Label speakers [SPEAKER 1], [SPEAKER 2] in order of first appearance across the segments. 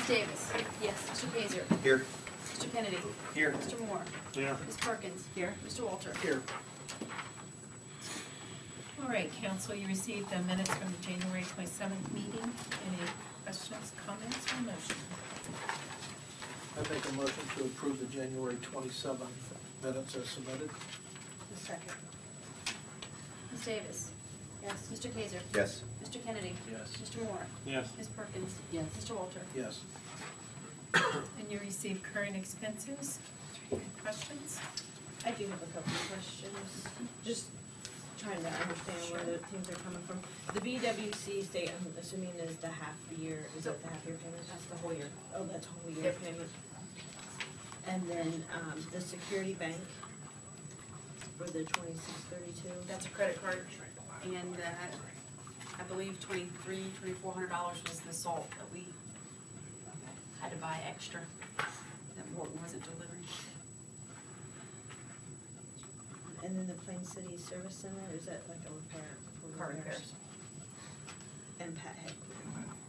[SPEAKER 1] Ms. Davis? Yes. Mr. Kaiser?
[SPEAKER 2] Here.
[SPEAKER 1] Mr. Kennedy?
[SPEAKER 2] Here.
[SPEAKER 1] Mr. Moore?
[SPEAKER 3] Here.
[SPEAKER 1] Ms. Perkins? Here. Mr. Walter?
[SPEAKER 2] Here.
[SPEAKER 4] All right, council, you received the minutes from the January 27th meeting. Any questions, comments, or motion?
[SPEAKER 3] I make a motion to approve the January 27th minutes as submitted.
[SPEAKER 1] A second. Ms. Davis? Yes. Mr. Kaiser?
[SPEAKER 2] Yes.
[SPEAKER 1] Mr. Kennedy?
[SPEAKER 3] Yes.
[SPEAKER 1] Mr. Moore?
[SPEAKER 3] Yes.
[SPEAKER 1] Ms. Perkins? Yes. Mr. Walter?
[SPEAKER 3] Yes.
[SPEAKER 4] And you received current expenses. Questions?
[SPEAKER 5] I do have a couple of questions, just trying to understand where the things are coming from. The BWC state, I'm assuming is the half year, is that the half year payment?
[SPEAKER 1] That's the whole year.
[SPEAKER 5] Oh, that's whole year
[SPEAKER 1] Yep.
[SPEAKER 5] payment. And then, the security bank for the 2632.
[SPEAKER 1] That's a credit card, and I believe $2,400 was the salt that we had to buy extra that Morton wasn't delivering.
[SPEAKER 5] And then the Plain City Service Center, is that like a repair? for
[SPEAKER 1] Car repairs.
[SPEAKER 5] And Pat Heck.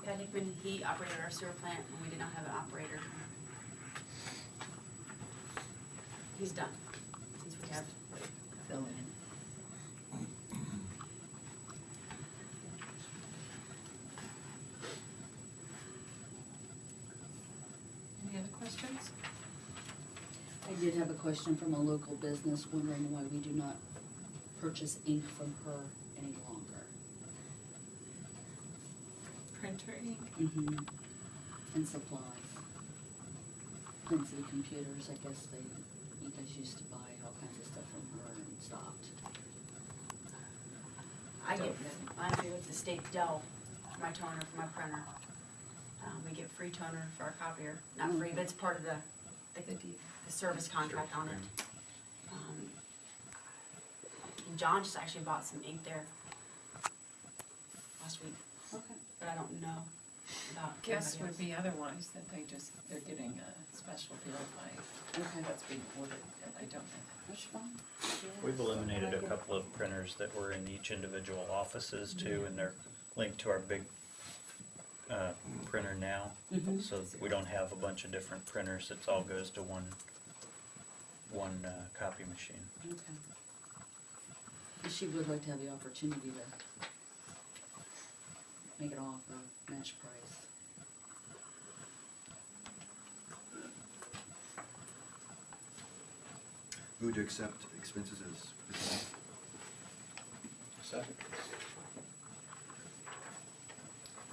[SPEAKER 1] Pat Hickman, he operated our sewer plant when we did not have an operator. He's done, since we have.
[SPEAKER 4] Fill in. Any other questions?
[SPEAKER 6] I did have a question from a local business wondering why we do not purchase ink from her any longer.
[SPEAKER 4] Printer ink?
[SPEAKER 6] Mm-hmm. And supplies. Quincy Computers, I guess you guys used to buy all kinds of stuff from her and stopped.
[SPEAKER 1] I get, honestly, with the state Dell for my toner, for my printer. We get free toner for our copier, not free, but it's part of the service contract on it. John just actually bought some ink there last week,
[SPEAKER 6] Okay.
[SPEAKER 1] but I don't know about.
[SPEAKER 4] Guess
[SPEAKER 1] anybody
[SPEAKER 4] would be otherwise, that they're getting a special deal by
[SPEAKER 6] Okay.
[SPEAKER 4] what's being ordered, and I don't know.
[SPEAKER 6] That's fine.
[SPEAKER 7] We've eliminated a couple of printers that were in each individual offices too, and they're linked to our big printer now.
[SPEAKER 6] Mhm.
[SPEAKER 7] So we don't have a bunch of different printers, it all goes to one copy machine.
[SPEAKER 6] Okay. And she would like to have the opportunity to make it off a match price.
[SPEAKER 2] Move to accept expenses as presented.
[SPEAKER 3] Second.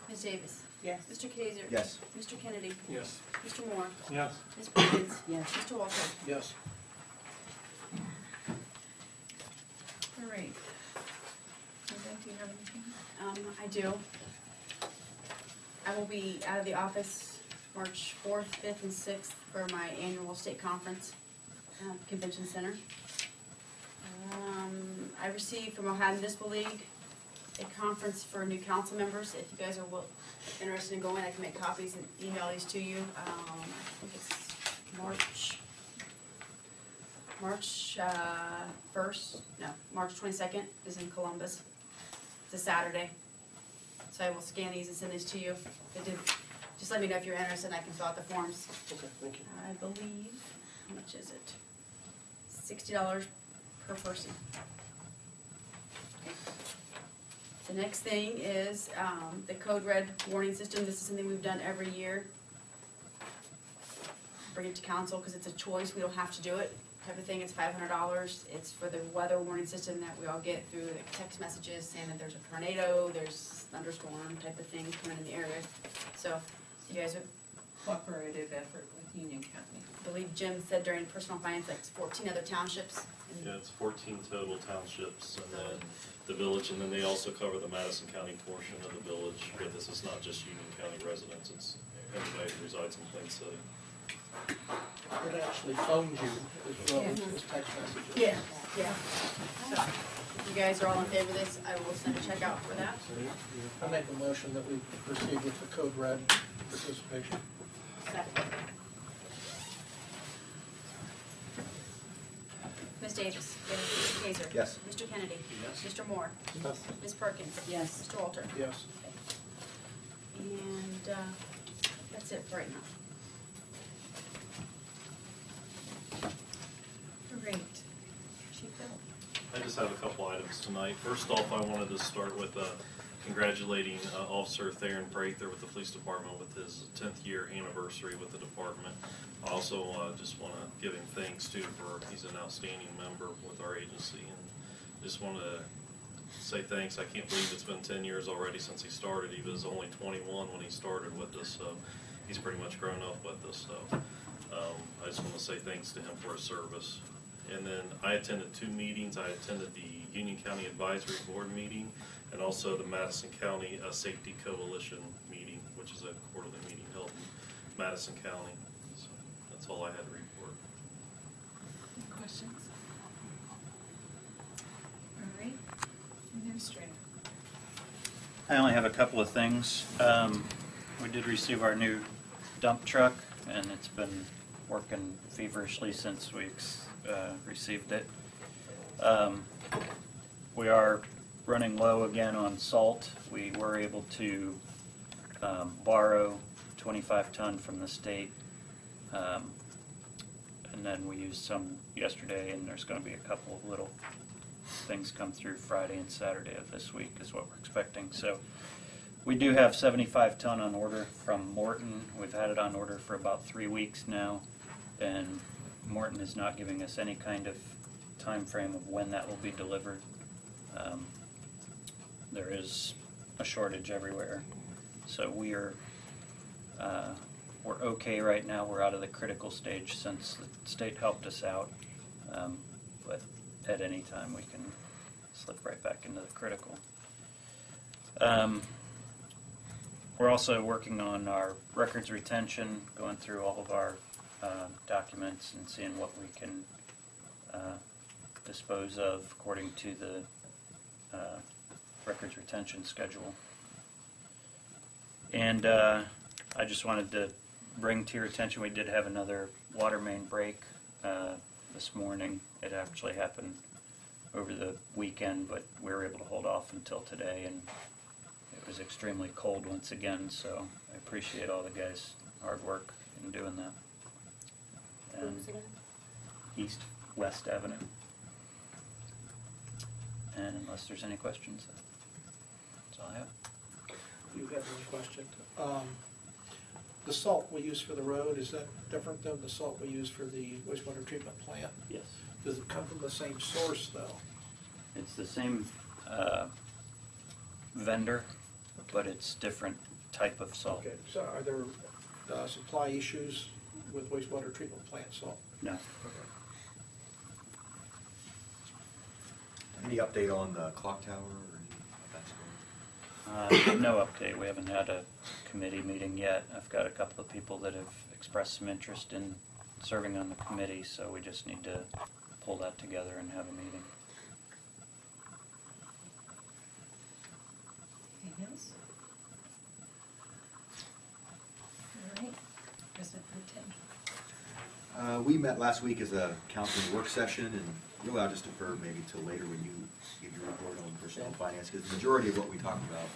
[SPEAKER 1] Ms. Davis?
[SPEAKER 5] Yes.
[SPEAKER 1] Mr. Kaiser?
[SPEAKER 2] Yes.
[SPEAKER 1] Mr. Kennedy?
[SPEAKER 3] Yes.
[SPEAKER 1] Mr. Moore?
[SPEAKER 3] Yes.
[SPEAKER 1] Ms. Perkins?
[SPEAKER 6] Yes.
[SPEAKER 1] Mr. Walter?
[SPEAKER 3] Yes.
[SPEAKER 4] All right. Linda, do you have anything?
[SPEAKER 1] I do. I will be out of the office March 4th, 5th, and 6th for my annual state conference, convention center. I received from Ohio Municipal League a conference for new council members. If you guys are interested in going, I can make copies and email these to you. I think it's March 1st, no, March 22nd is in Columbus. It's a Saturday. So I will scan these and send these to you. Just let me know if you're interested and I can fill out the forms.
[SPEAKER 3] Okay, thank you.
[SPEAKER 1] I believe, how much is it? $60 per person. The next thing is the Code Red warning system. This is something we've done every year. Bring it to council because it's a choice. We don't have to do it. Type of thing. It's $500. It's for the weather warning system that we all get through the text messages saying that there's a tornado, there's thunderstorm type of thing coming in the area. So you guys would,
[SPEAKER 4] Cooperative effort with Union County.
[SPEAKER 1] I believe Jim said during personal finance, like 14 other townships. And
[SPEAKER 8] Yeah, it's 14 total townships and then the village, and then they also cover the Madison County portion of the village. But this is not just Union County residents, it's anybody who resides in Plain City.
[SPEAKER 3] It actually phones you as well as text messages.
[SPEAKER 1] Yeah, yeah. So, if you guys are all in favor of this, I will send a check out for that.
[SPEAKER 3] I make a motion that we proceed with the Code Red participation.
[SPEAKER 1] Second. Ms. Davis? Mr. Kaiser?
[SPEAKER 2] Yes.
[SPEAKER 1] Mr. Kennedy?
[SPEAKER 3] Yes.
[SPEAKER 1] Mr. Moore?
[SPEAKER 3] Yes.
[SPEAKER 1] Ms. Perkins?
[SPEAKER 6] Yes.
[SPEAKER 1] Mr. Walter?
[SPEAKER 3] Yes.
[SPEAKER 1] And, That's it for right now.
[SPEAKER 4] Great. Chief Bill.
[SPEAKER 8] I just have a couple items tonight. First off, I wanted to start with congratulating Officer Theron Prather with the police department with his 10th year anniversary with the department. I also just want to give him thanks too for he's an outstanding member with our agency, and just want to say thanks. I can't believe it's been 10 years already since he started. He was only 21 when he started with us, so he's pretty much grown up with us. So I just want to say thanks to him for his service. And then I attended 2 meetings. I attended the Union County Advisory Board meeting and also the Madison County Safety Coalition meeting, which is a quarterly meeting held in Madison County. So that's all I had to report.
[SPEAKER 4] Any questions? All right. Administrator.
[SPEAKER 7] I only have a couple of things. We did receive our new dump truck, and it's been working feverishly since we received it. We are running low again on salt. We were able to borrow 25 ton from the state, and then we used some yesterday, and there's going to be a couple of little things come through Friday and Saturday of this week is what we're expecting. So we do have 75 ton on order from Morton. We've had it on order for about 3 weeks now, and Morton is not giving us any kind of time frame of when that will be delivered. There is a shortage everywhere, so we're okay right now. We're out of the critical stage since the state helped us out, but at any time we can slip right back into the critical. We're also working on our records retention, going through all of our documents and seeing what we can dispose of according to the records retention schedule. And I just wanted to bring to your attention, we did have another water main break this morning. It actually happened over the weekend, but we were able to hold off until today, and it was extremely cold once again, so I appreciate all the guys' hard work in doing that. And East West Avenue. And unless there's any questions, that's all I have.
[SPEAKER 3] You have one question. The salt we use for the road, is that different than the salt we use for the wastewater treatment plant?
[SPEAKER 7] Yes.
[SPEAKER 3] Does it come from the same source, though?
[SPEAKER 7] It's the same vendor, but it's different type of salt.
[SPEAKER 3] Okay, so are there supply issues with wastewater treatment plant salt?
[SPEAKER 7] No.
[SPEAKER 3] Okay.
[SPEAKER 2] Any update on the clock tower or how that's going?
[SPEAKER 7] No update. We haven't had a committee meeting yet. I've got a couple of people that have expressed some interest in serving on the committee, so we just need to pull that together and have a meeting.
[SPEAKER 4] Anything else? All right. President Pro Tem.
[SPEAKER 2] We met last week as a council work session, and really I'll just defer maybe till later when you give your report on personnel and finance, because the majority of what we talked about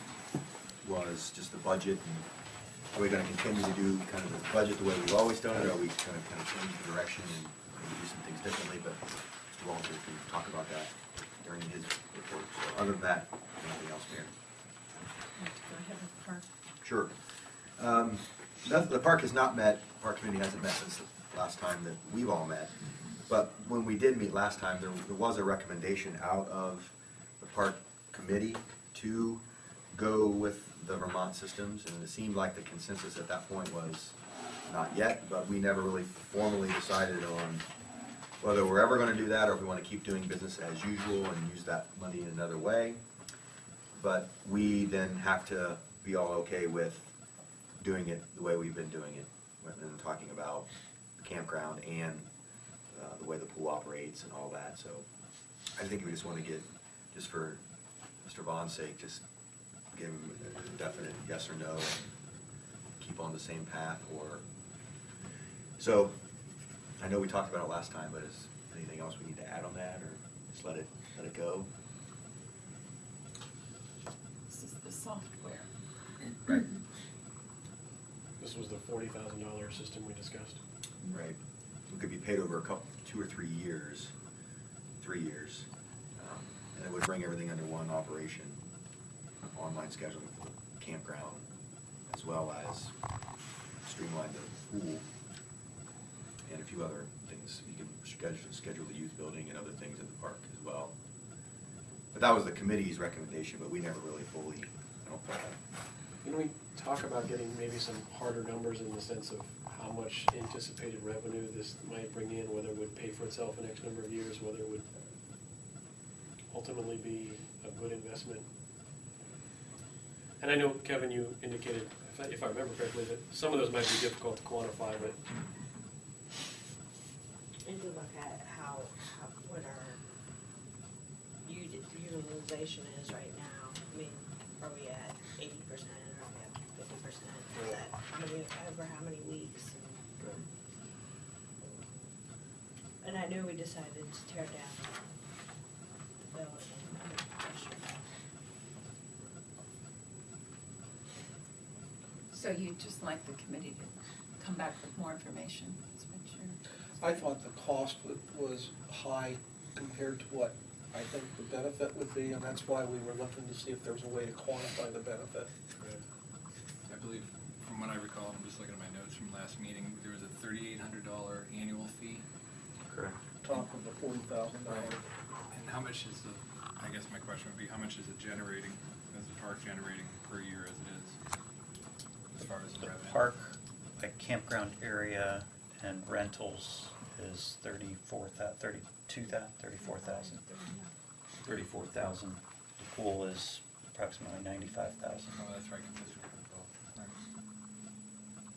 [SPEAKER 2] was just the budget, and are we going to continue to do kind of the budget the way we've always done it, or are we going to kind of change the direction and maybe do some things differently? But Mr. Walter can talk about that during his report. So other than that, anything else, Mayor?
[SPEAKER 4] Go ahead with the park.
[SPEAKER 2] Sure. The park has not met, park committee hasn't met since the last time that we've all met. But when we did meet last time, there was a recommendation out of the park committee to go with the Vermont systems, and it seemed like the consensus at that point was not yet, but we never really formally decided on whether we're ever going to do that or if we want to keep doing business as usual and use that money in another way. But we then have to be all okay with doing it the way we've been doing it, and talking about the campground and the way the pool operates and all that. So I think we just want to get, just for Mr. Vaughn's sake, just give him a definite yes or no, and keep on the same path. Or so I know we talked about it last time, but is anything else we need to add on that, or just let it go?
[SPEAKER 4] This is the software.
[SPEAKER 2] Right.
[SPEAKER 9] This was the $40,000 system we discussed.
[SPEAKER 2] Right. It could be paid over 2 or 3 years, 3 years. And it would bring everything under one operation, online scheduling for the campground, as well as streamline the pool and a few other things. You can schedule the youth building and other things at the park as well. But that was the committee's recommendation, but we never really fully, I don't think.
[SPEAKER 9] Can we talk about getting maybe some harder numbers in the sense of how much anticipated revenue this might bring in, whether it would pay for itself in X number of years, whether it would ultimately be a good investment? And I know, Kevin, you indicated, if I remember correctly, that some of those might be difficult to quantify, but
[SPEAKER 5] And to look at what our utilization is right now. I mean, are we at 80%, are we at 50%? Is that how many weeks? And I knew we decided to tear down the building under pressure.
[SPEAKER 4] So you'd just like the committee to come back with more information, let's make sure.
[SPEAKER 3] I thought the cost was high compared to what I think the benefit would be, and that's why we were looking to see if there was a way to quantify the benefit.
[SPEAKER 10] I believe, from what I recall, I'm just looking at my notes from last meeting, there was a $3,800 annual fee.
[SPEAKER 2] Correct.
[SPEAKER 3] Top of the $40,000.
[SPEAKER 10] And how much is the, I guess my question would be, how much is it generating, is the park generating per year as it is, as far as the
[SPEAKER 7] The
[SPEAKER 10] revenue?
[SPEAKER 7] park, like campground area and rentals is 34,000. The pool is approximately 95,000.
[SPEAKER 10] Oh, that's right, because we have both. Right.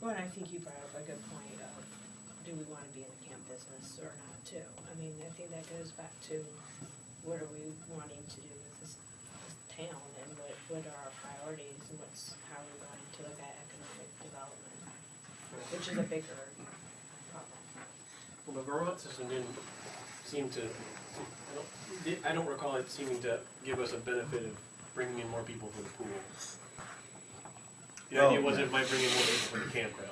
[SPEAKER 5] Well, and I think you brought up a good point of, do we want to be in the camp business or not too? I mean, I think that goes back to what are we wanting to do with this town and what are our priorities and how are we wanting to look at economic development, which is a bigger problem.
[SPEAKER 9] well, the Vermont system didn't seem to, I don't recall it seeming to give us a benefit of bringing in more people for the pool. The
[SPEAKER 2] Well,
[SPEAKER 9] idea was it might bring in more people for the campground.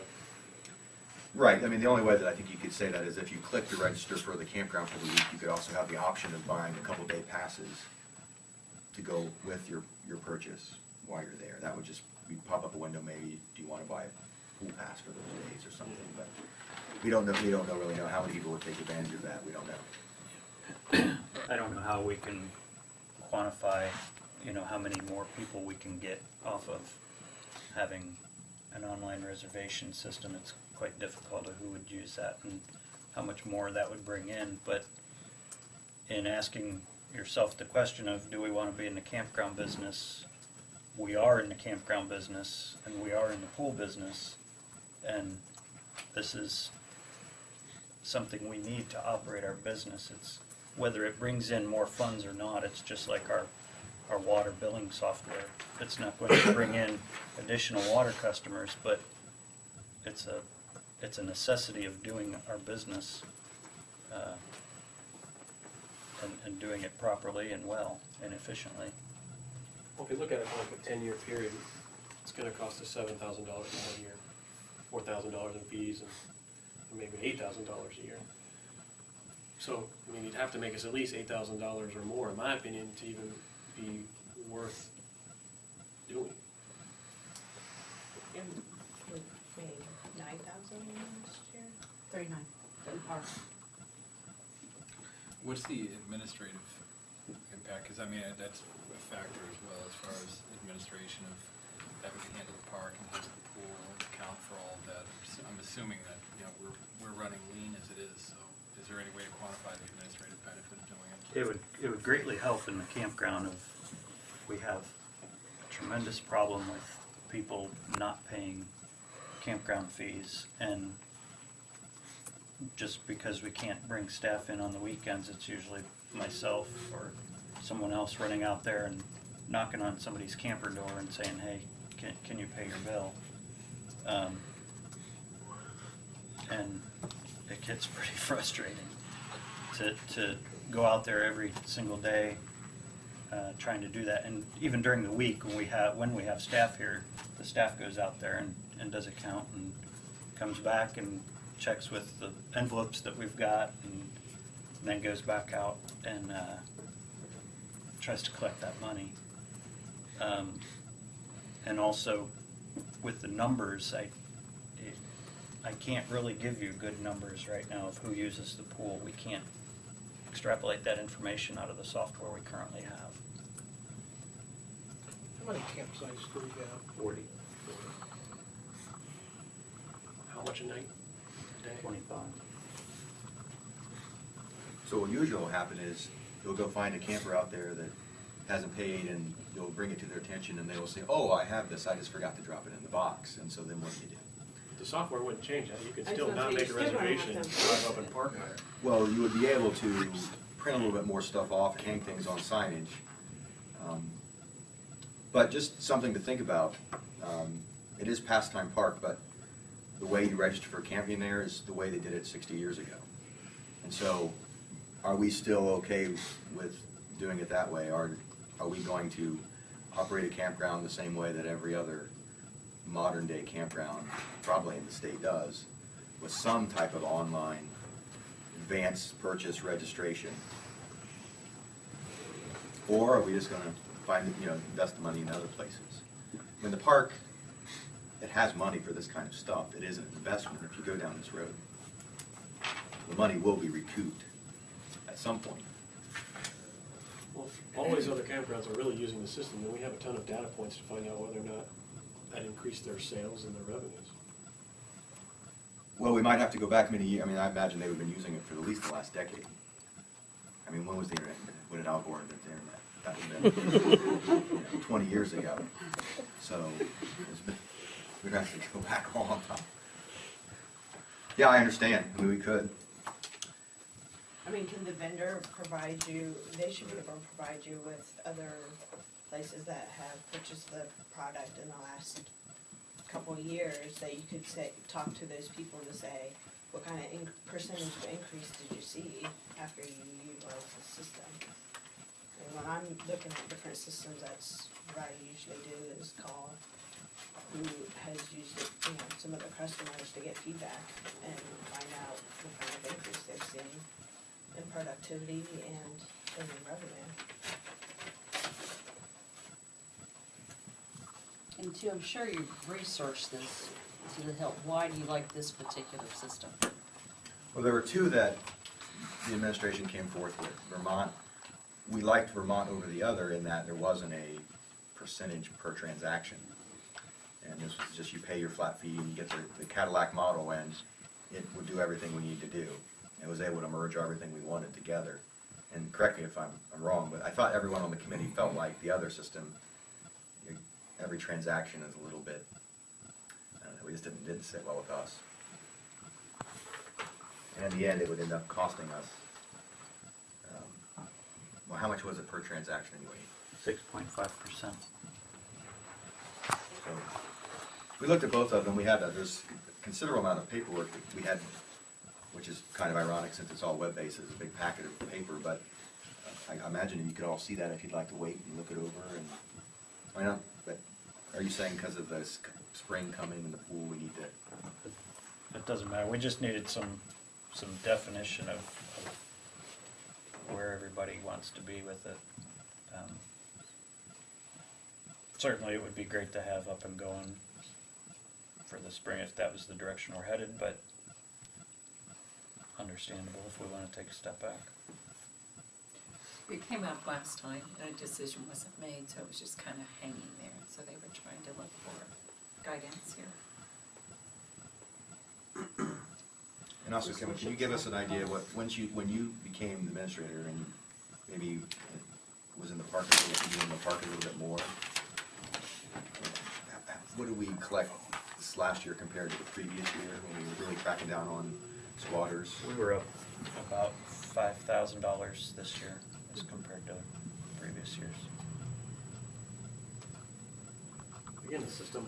[SPEAKER 2] Right, I mean, the only way that I think you could say that is if you click to register for the campground for the week, you could also have the option of buying a couple day passes to go with your purchase while you're there. That would just, you'd pop up a window, maybe, do you wanna buy a pool pass for those days or something, but we don't really know how many people would take advantage of that, we don't know.
[SPEAKER 7] I don't know how we can quantify, how many more people we can get off of having an online reservation system. It's quite difficult of who would use that and how much more that would bring in. But in asking yourself the question of, do we want to be in the campground business? We are in the campground business and we are in the pool business, and this is something we need to operate our business. It's whether it brings in more funds or not, it's just like our water billing software. It's not going to bring in additional water customers, but it's a necessity of doing our business and doing it properly and well and efficiently.
[SPEAKER 9] Well, if you look at it for like a 10-year period, it's gonna cost us $7,000 in 1 year, $4,000 in fees, and maybe $8,000 a year. So, I mean, you'd have to make us at least $8,000 or more, in my opinion, to even be worth doing.
[SPEAKER 5] And we made 9,000 last year.
[SPEAKER 1] 39 for the park.
[SPEAKER 10] What's the administrative impact? Because I mean, that's a factor as well as far as administration of having to handle the park and handle the pool and account for all of that. I'm assuming that, we're running lean as it is, so is there any way to quantify the administrative benefit of doing it?
[SPEAKER 7] It would greatly help in the campground we have a tremendous problem with people not paying campground fees, and just because we can't bring staff in on the weekends, it's usually myself or someone else running out there and knocking on somebody's camper door and saying, hey, can you pay your bill? And it gets pretty frustrating to go out there every single day trying to do that. And even during the week when we have staff here, the staff goes out there and does a count and comes back and checks with the envelopes that we've got and then goes back out and tries to collect that money. And also with the numbers, I can't really give you good numbers right now of who uses the pool. We can't extrapolate that information out of the software we currently have.
[SPEAKER 3] How many campsites do we have?
[SPEAKER 7] 40.
[SPEAKER 9] How much a night? A day?
[SPEAKER 7] 25.
[SPEAKER 2] So what usually will happen is you'll go find a camper out there that hasn't paid, and you'll bring it to their attention, and they will say, "Oh, I have this, I just forgot to drop it in the box." And so then what do you do?
[SPEAKER 9] The software wouldn't change that. You could
[SPEAKER 5] I was
[SPEAKER 9] still
[SPEAKER 5] gonna
[SPEAKER 9] not
[SPEAKER 5] say,
[SPEAKER 9] make a
[SPEAKER 5] you're still gonna have
[SPEAKER 9] reservation,
[SPEAKER 5] them.
[SPEAKER 9] drive up and park there.
[SPEAKER 2] Well, you would be able to print a little bit more stuff off, hang things on signage. But just something to think about. It is Pastime Park, but the way you register for camping there is the way they did it 60 years ago. And so, are we still okay with doing it that way? Are we going to operate a campground the same way that every other modern day campground, probably in the state, does, with some type of online advance purchase registration? Or are we just gonna invest the money in other places? I mean, the park, it has money for this kind of stuff. It is an investment. If you go down this road, the money will be recouped at some point.
[SPEAKER 9] Well, all these other campgrounds are really using the system, and we have a ton of data points to find out whether or not that increased their sales and their revenues.
[SPEAKER 2] Well, we might have to go back many years. I mean, I imagine they've been using it for at least the last decade. I mean, when was the internet? When did Al Gore invent the internet? That would have been 20 years ago. So we'd have to go back a long time. Yeah, I understand. I mean, we could.
[SPEAKER 5] I mean, can the vendor provide you, they should be able to provide you with other places that have purchased the product in the last couple of years, that you could say, talk to those people to say, what kind of percentage of increase did you see after you utilized the system? And when I'm looking at different systems, that's what I usually do, is call who has used it, some of the customers, to get feedback and find out what kind of increase they've seen in productivity and in revenue.
[SPEAKER 6] And two, I'm sure you've researched this to help. Why do you like this particular system?
[SPEAKER 2] Well, there were two that the administration came forth with. Vermont, we liked Vermont over the other in that there wasn't a percentage per transaction. And this was just, you pay your flat fee and you get the Cadillac model, and it would do everything we need to do. It was able to merge everything we wanted together. And correct me if I'm wrong, but I thought everyone on the committee felt like the other system, every transaction is a little bit, I don't know, we just didn't sit well with us. And in the end, it would end up costing us, well, how much was it per transaction anyway?
[SPEAKER 7] 6.5%.
[SPEAKER 2] So we looked at both of them. We had there's a considerable amount of paperwork that we had, which is kind of ironic since it's all web-based. It's a big packet of paper, but I imagine you could all see that if you'd like to wait and look it over. And I know, but are you saying because of the spring coming in the pool, we need to?
[SPEAKER 7] It doesn't matter. We just needed some definition of where everybody wants to be with it. Certainly, it would be great to have up and going for the spring if that was the direction we're headed, but understandable if we want to take a step back.
[SPEAKER 11] It came up last time and a decision wasn't made, so it was just kind of hanging there. So they were trying to look for guidance here.
[SPEAKER 2] And also, can you give us an idea when you became the administrator and maybe was in the park a little bit more? What did we collect this last year compared to the previous year when we were really cracking down on squatters?
[SPEAKER 7] We were up about $5,000 this year as compared to previous years.
[SPEAKER 9] Again, the system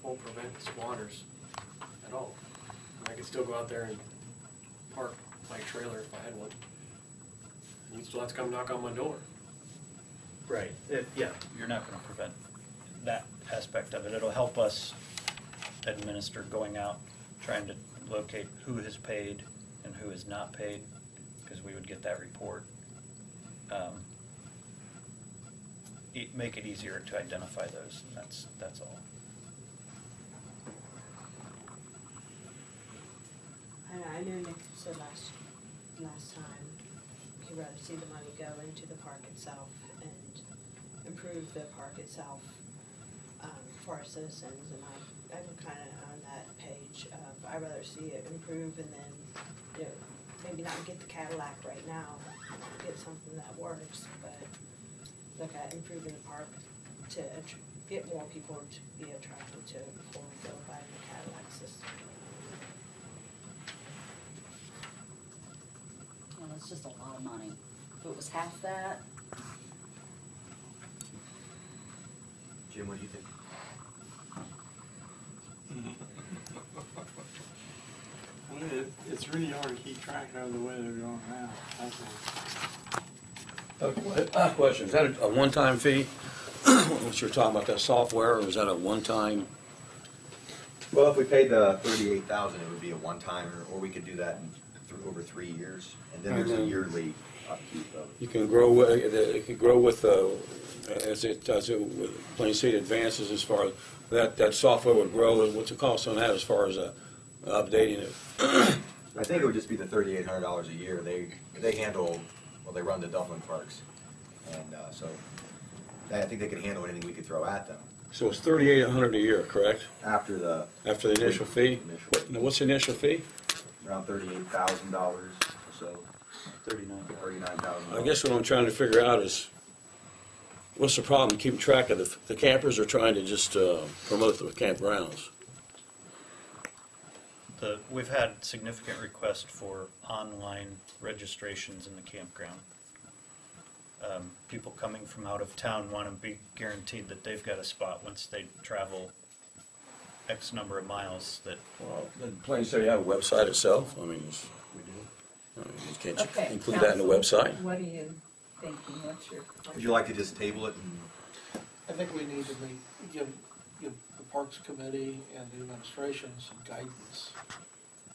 [SPEAKER 9] won't prevent squatters at all. I could still go out there and park my trailer if I had one. And you'd still have to come knock on my door.
[SPEAKER 7] Right. Yeah. You're not going to prevent that aspect of it. It'll help us administer going out, trying to locate who has paid and who has not paid, because we would get that report. Make it easier to identify those, and that's all.
[SPEAKER 5] I know Nick said last time, he'd rather see the money go into the park itself and improve the park itself, for our citizens, and I'm kinda on that page of, I'd rather see it improve and then, you know, maybe not get the Cadillac right now, get something that works, but look at improving the park to get more people to be attracted to it before we go buy the Cadillac system.
[SPEAKER 6] Well, it's just a lot of money. If it was half that,
[SPEAKER 2] Jim, what do you think?
[SPEAKER 12] I mean, it's really hard to keep track of the way they're going now, that's all.
[SPEAKER 13] Question, is that a one-time fee? What you're talking about, that software, or is that a one-time?
[SPEAKER 2] Well, if we paid the 38,000, it would be a one-time, or we could do that over 3 years, and then there's a yearly upkeep of.
[SPEAKER 13] You can grow with, it could grow with, as it Plain City advances, as far as that software would grow, and what's the cost on that as far as updating it?
[SPEAKER 2] I think it would just be the $3,800 a year. They handle, well, they run the Dublin parks, and so I think they could handle anything we could throw at them.
[SPEAKER 13] So it's $3,800 a year, correct?
[SPEAKER 2] After the
[SPEAKER 13] initial fee?
[SPEAKER 2] Initial.
[SPEAKER 13] What's the initial fee?
[SPEAKER 2] Around $38,000 or so. 39,000.
[SPEAKER 13] I guess what I'm trying to figure out is, what's the problem keeping track of the campers, or trying to just promote the campgrounds?
[SPEAKER 7] We've had significant requests for online registrations in the campground. People coming from out of town want to be guaranteed that they've got a spot once they travel X number of miles. That
[SPEAKER 13] Well, did Plain City have a website itself? I mean,
[SPEAKER 2] We do.
[SPEAKER 13] can't
[SPEAKER 11] Okay,
[SPEAKER 13] you include that in the
[SPEAKER 11] counsel,
[SPEAKER 13] website?
[SPEAKER 11] What are you thinking, what's your?
[SPEAKER 2] Would you like to just table it and?
[SPEAKER 3] I think we need to give the Parks Committee and the administration some guidance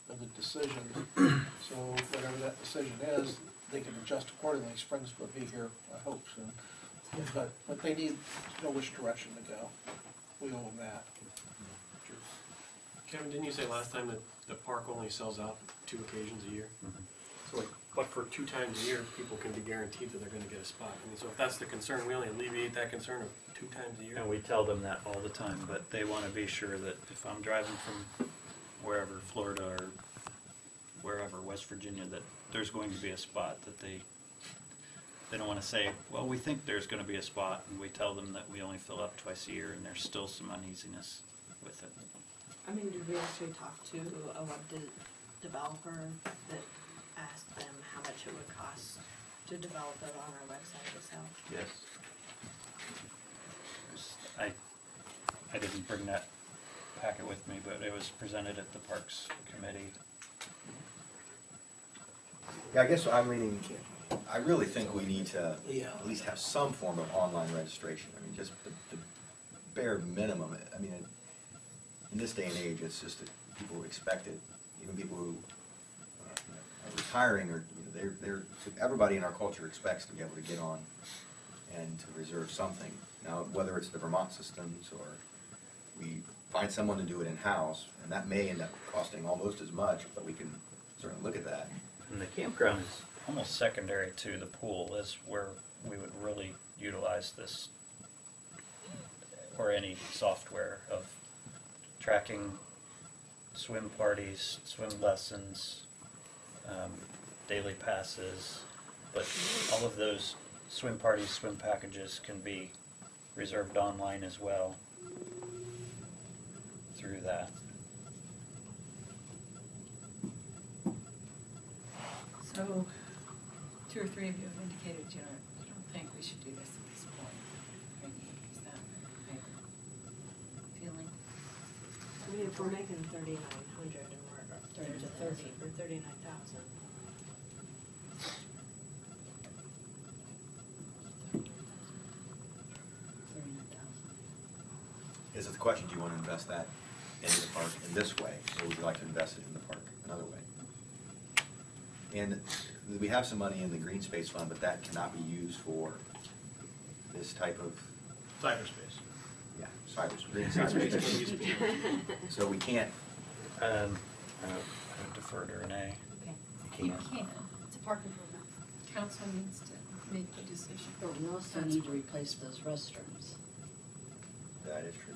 [SPEAKER 3] of the decision. So whatever that decision is, they can adjust accordingly. Spring's will be here, I hope soon. But they need to know which direction to go. We owe them that.
[SPEAKER 9] Kevin, didn't you say last time that the park only sells out 2 occasions a year? So like, but for 2 times a year, people can be guaranteed that they're gonna get a spot. I mean, so if that's the concern, we only alleviate that concern of 2 times a year.
[SPEAKER 7] and we tell them that all the time, but they want to be sure that if I'm driving from wherever, Florida or wherever, West Virginia, that there's going to be a spot, that they don't want to say, well, we think there's going to be a spot, and we tell them that we only fill up twice a year, and there's still some uneasiness with it.
[SPEAKER 5] I mean, did we actually talk to a web developer that asked them how much it would cost to develop it on our website itself?
[SPEAKER 2] Yes.
[SPEAKER 7] I didn't bring that packet with me, but it was presented at the Parks Committee.
[SPEAKER 2] Yeah, I guess I'm leaning, I really think we need to at least have some form of online registration. I mean, just the bare minimum. I mean, in this day and age, it's just that people expect it. Even people who are retiring, or everybody in our culture expects to be able to get on and to reserve something. Now, whether it's the Vermont systems or we find someone to do it in-house, and that may end up costing almost as much, but we can certainly look at that.
[SPEAKER 7] And the campground is almost secondary to the pool, is where we would really utilize this, or any software of tracking swim parties, swim lessons, daily passes, but all of those swim parties, swim packages can be reserved online as well through that.
[SPEAKER 11] So, 2 or 3 of you have indicated you don't think we should do this at this point. Is that your feeling?
[SPEAKER 5] I mean, if we're making 3,900 and we're to 30 or 39,000.
[SPEAKER 2] Is it the question, do you want to invest that into the park in this way, or would you like to invest it in the park another way? And we have some money in the green space fund, but that cannot be used for this type of,
[SPEAKER 9] Cyberspace.
[SPEAKER 2] yeah, green cyberspace. So we can't,
[SPEAKER 7] I would defer to Renee.
[SPEAKER 1] Okay.
[SPEAKER 7] You
[SPEAKER 4] You
[SPEAKER 7] can't.
[SPEAKER 4] can,
[SPEAKER 1] It's a park improvement.
[SPEAKER 4] council needs to make the decision.
[SPEAKER 6] But we also need to replace those restrooms.
[SPEAKER 2] that is true.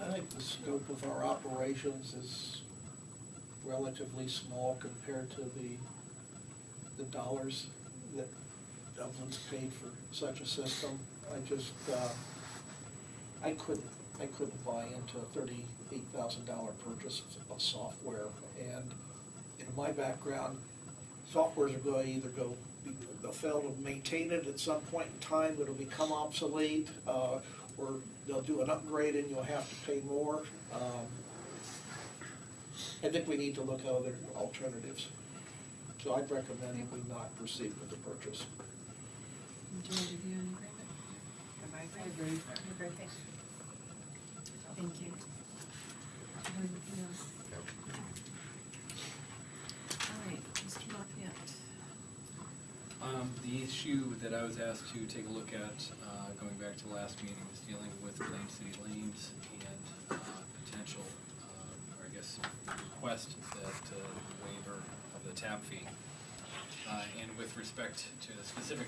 [SPEAKER 3] I think the scope of our operations is relatively small compared to the dollars that Dublin's paid for such a system. I couldn't buy into a $38,000 purchase of software. And in my background, softwares are going to either they'll fail to maintain it at some point in time, it'll become obsolete, or they'll do an upgrade and you'll have to pay more. I think we need to look at other alternatives. So I'd recommend we not proceed with the purchase.
[SPEAKER 4] Majority of you in agreement? I agree. I agree. Thank you. Anything else? All right, Mr. Lafayette.
[SPEAKER 10] The issue that I was asked to take a look at, going back to the last meeting, was dealing with Plain City Lanes and potential, or I guess, request that waiver of the tap fee. And with respect to a specific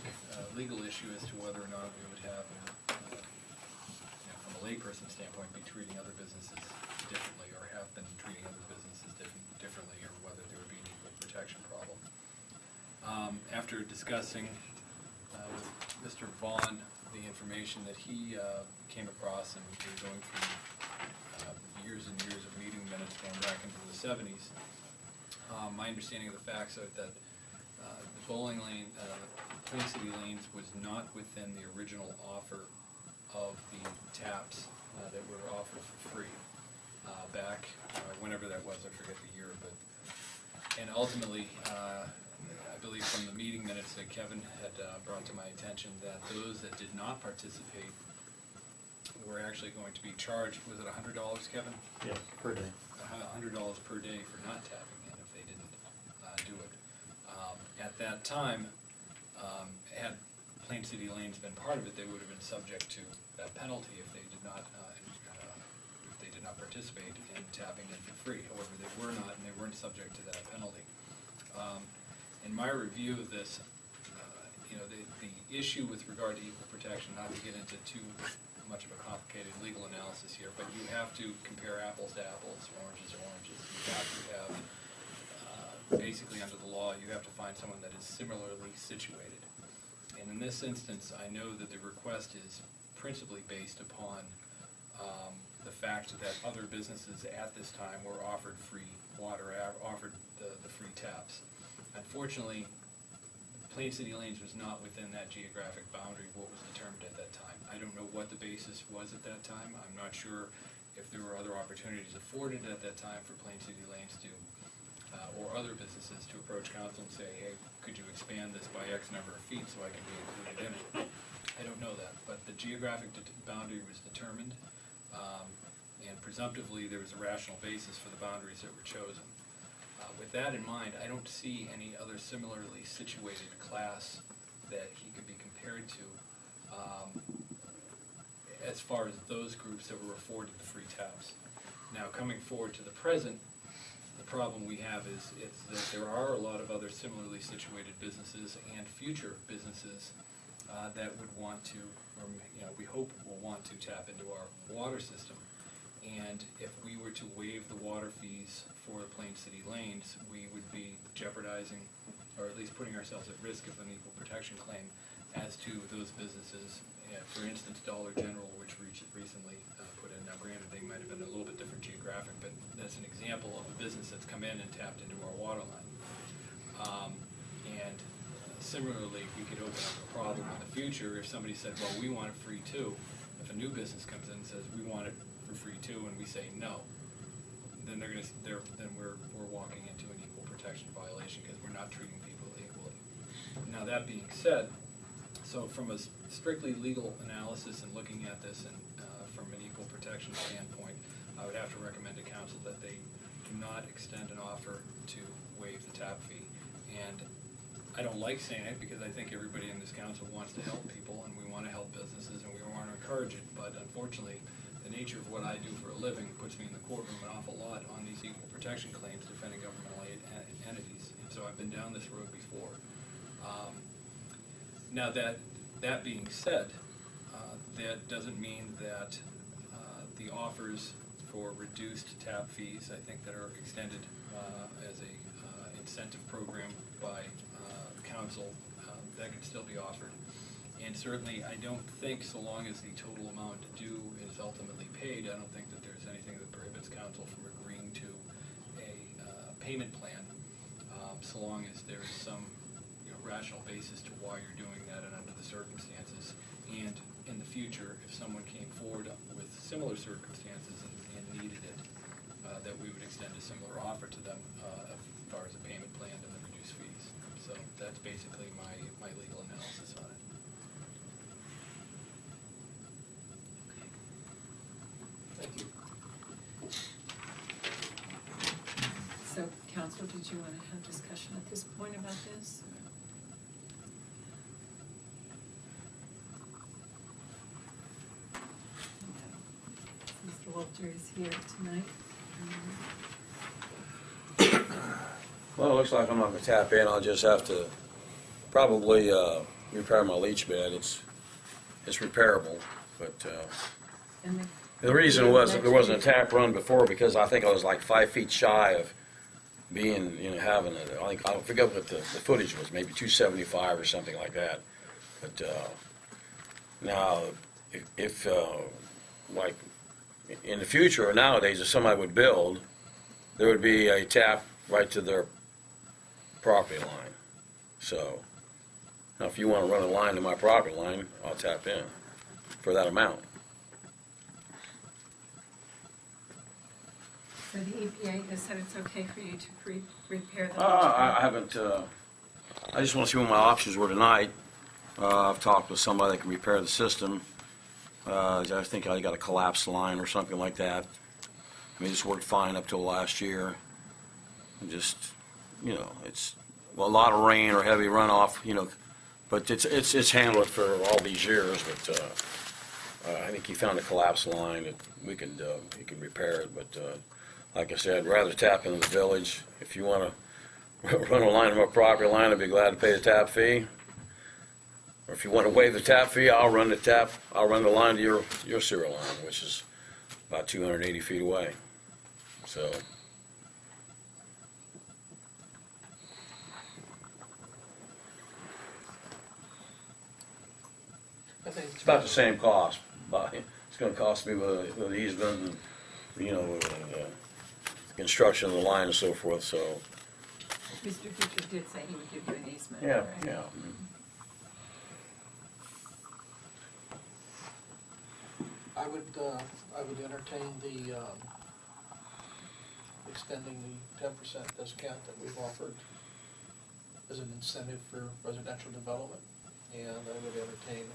[SPEAKER 10] legal issue as to whether or not we would have, from a layperson standpoint, be treating other businesses differently, or have been treating other businesses differently, or whether there would be an equal protection problem. After discussing with Mr. Vaughn the information that he came across, and we were going through years and years of meeting minutes going back into the 70s, my understanding of the facts are that the bowling lane, Plain City Lanes, was not within the original offer of the taps that were offered for free back whenever that was. I forget the year, but and ultimately, I believe from the meeting minutes that Kevin had brought to my attention, that those that did not participate were actually going to be charged. Was it $100, Kevin?
[SPEAKER 7] Yes, per day.
[SPEAKER 10] $100 per day for not tapping in if they didn't do it. At that time, had Plain City Lanes been part of it, they would have been subject to that penalty if they did not participate in tapping in for free. However, they were not, and they weren't subject to that penalty. In my review of this, the issue with regard to equal protection, not to get into too much of a complicated legal analysis here, but you have to compare apples to apples, oranges to oranges. You have to have, basically under the law, you have to find someone that is similarly situated. And in this instance, I know that the request is principally based upon the fact that other businesses at this time were offered free water, offered the free taps. Unfortunately, Plain City Lanes was not within that geographic boundary of what was determined at that time. I don't know what the basis was at that time. I'm not sure if there were other opportunities afforded at that time for Plain City Lanes to, or other businesses to approach council and say, hey, could you expand this by X number of feet so I can be included in it? I don't know that, but the geographic boundary was determined, and presumptively there was a rational basis for the boundaries that were chosen. With that in mind, I don't see any other similarly situated class that he could be compared to as far as those groups that were afforded the free taps. Now, coming forward to the present, the problem we have is that there are a lot of other similarly situated businesses and future businesses that would want to, or we hope will want to tap into our water system. And if we were to waive the water fees for Plain City Lanes, we would be jeopardizing, or at least putting ourselves at risk of an equal protection claim as to those businesses. For instance, Dollar General, which recently put in, now granted they might have been a little bit different geographic, but that's an example of a business that's come in and tapped into our water line. And similarly, we could open up a problem in the future if somebody said, well, we want it free too. If a new business comes in and says, we want it for free too, and we say no, then then we're walking into an equal protection violation because we're not treating people equally. Now, that being said, So from a strictly legal analysis and looking at this and from an equal protection standpoint, I would have to recommend to council that they do not extend an offer to waive the tap fee. And I don't like saying it because I think everybody in this council wants to help people and we want to help businesses and we want to encourage it. But unfortunately, the nature of what I do for a living puts me in the courtroom an awful lot on these equal protection claims defending governmental aid entities. And so I've been down this road before. Now that being said, that doesn't mean that the offers for reduced tap fees, I think that are extended as a incentive program by council, that could still be offered. And certainly, I don't think, so long as the total amount due is ultimately paid, I don't think that there's anything that prohibits council from agreeing to a payment plan, so long as there's some rational basis to why you're doing that and under the circumstances. And in the future, if someone came forward with similar circumstances and needed it, that we would extend a similar offer to them as far as a payment plan and the reduced fees. So that's basically my legal analysis on it.
[SPEAKER 3] Thank you.
[SPEAKER 11] So, council, did you want to have discussion at this point about this? Mr. Walter is here tonight.
[SPEAKER 13] Well, it looks like I'm not gonna tap in. I'll just have to probably repair my leach bed. It's repairable, but
[SPEAKER 11] And
[SPEAKER 13] the reason was that there wasn't a tap run before because I think I was like 5 feet shy of being, having it. I forget what the footage was, maybe 275 or something like that. But now, if like in the future or nowadays, if somebody would build, there would be a tap right to their property line. So now, if you want to run a line to my property line, I'll tap in for that amount.
[SPEAKER 11] so the EPA has said it's okay for you to repair the leach
[SPEAKER 13] I
[SPEAKER 11] pad?
[SPEAKER 13] haven't, I just want to see what my options were tonight. I've talked with somebody that can repair the system. I think I got a collapsed line or something like that. I mean, this worked fine up till last year. Just, it's a lot of rain or heavy runoff, but it's handled for all these years. But I think he found a collapsed line that he can repair it. But like I said, I'd rather tap into the village. If you want to run a line to my property line, I'd be glad to pay the tap fee. Or if you want to waive the tap fee, I'll run the line to your sewer line, which is about 280 feet away. So.
[SPEAKER 3] I think
[SPEAKER 13] It's about the same cost, but it's gonna cost me with the easement and, construction of the line and so forth, so.
[SPEAKER 11] Mr. Fisher did say he would give you an easement.
[SPEAKER 13] Yeah,
[SPEAKER 11] right?
[SPEAKER 13] yeah.
[SPEAKER 3] I would entertain the, extending the 10% discount that we've offered as an incentive for residential development. And I would entertain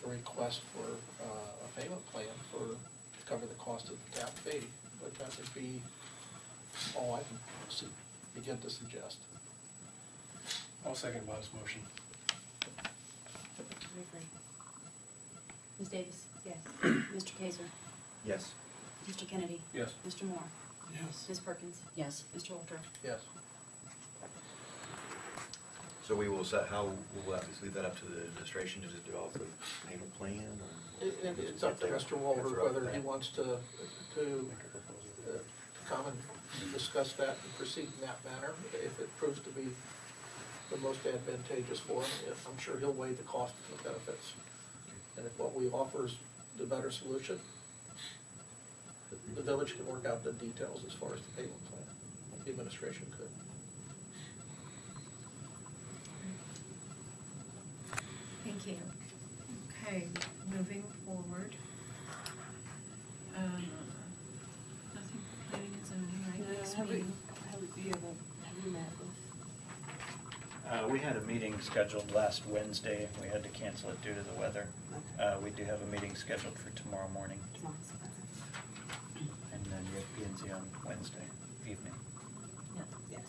[SPEAKER 3] a request for a payment plan to cover the cost of the tap fee. But that would be all I can begin to suggest.
[SPEAKER 9] I'll second Bob's motion.
[SPEAKER 1] I agree. Ms. Davis?
[SPEAKER 5] Yes.
[SPEAKER 1] Mr. Kaiser?
[SPEAKER 2] Yes.
[SPEAKER 1] Mr. Kennedy?
[SPEAKER 9] Yes.
[SPEAKER 1] Mr. Moore?
[SPEAKER 3] Yes.
[SPEAKER 1] Ms. Perkins?
[SPEAKER 6] Yes.
[SPEAKER 1] Mr. Walter?
[SPEAKER 3] Yes.
[SPEAKER 2] So we will set, how, we'll have to leave that up to the administration to develop a payment plan? Or
[SPEAKER 3] It's up to Mr. Walter whether he wants to come and discuss that and proceed in that manner. If it proves to be the most advantageous for him, I'm sure he'll weigh the cost and the benefits. And if what we offer is the better solution, the village can work out the details as far as the payment plan. The administration could.
[SPEAKER 11] Thank you. Okay, moving forward. Nothing for planning and zoning, right? Next meeting.
[SPEAKER 5] Have you met with
[SPEAKER 7] We had a meeting scheduled last Wednesday. We had to cancel it due to the weather. We do have a meeting scheduled for tomorrow morning, and then you have P and Z on Wednesday evening.
[SPEAKER 5] Yes.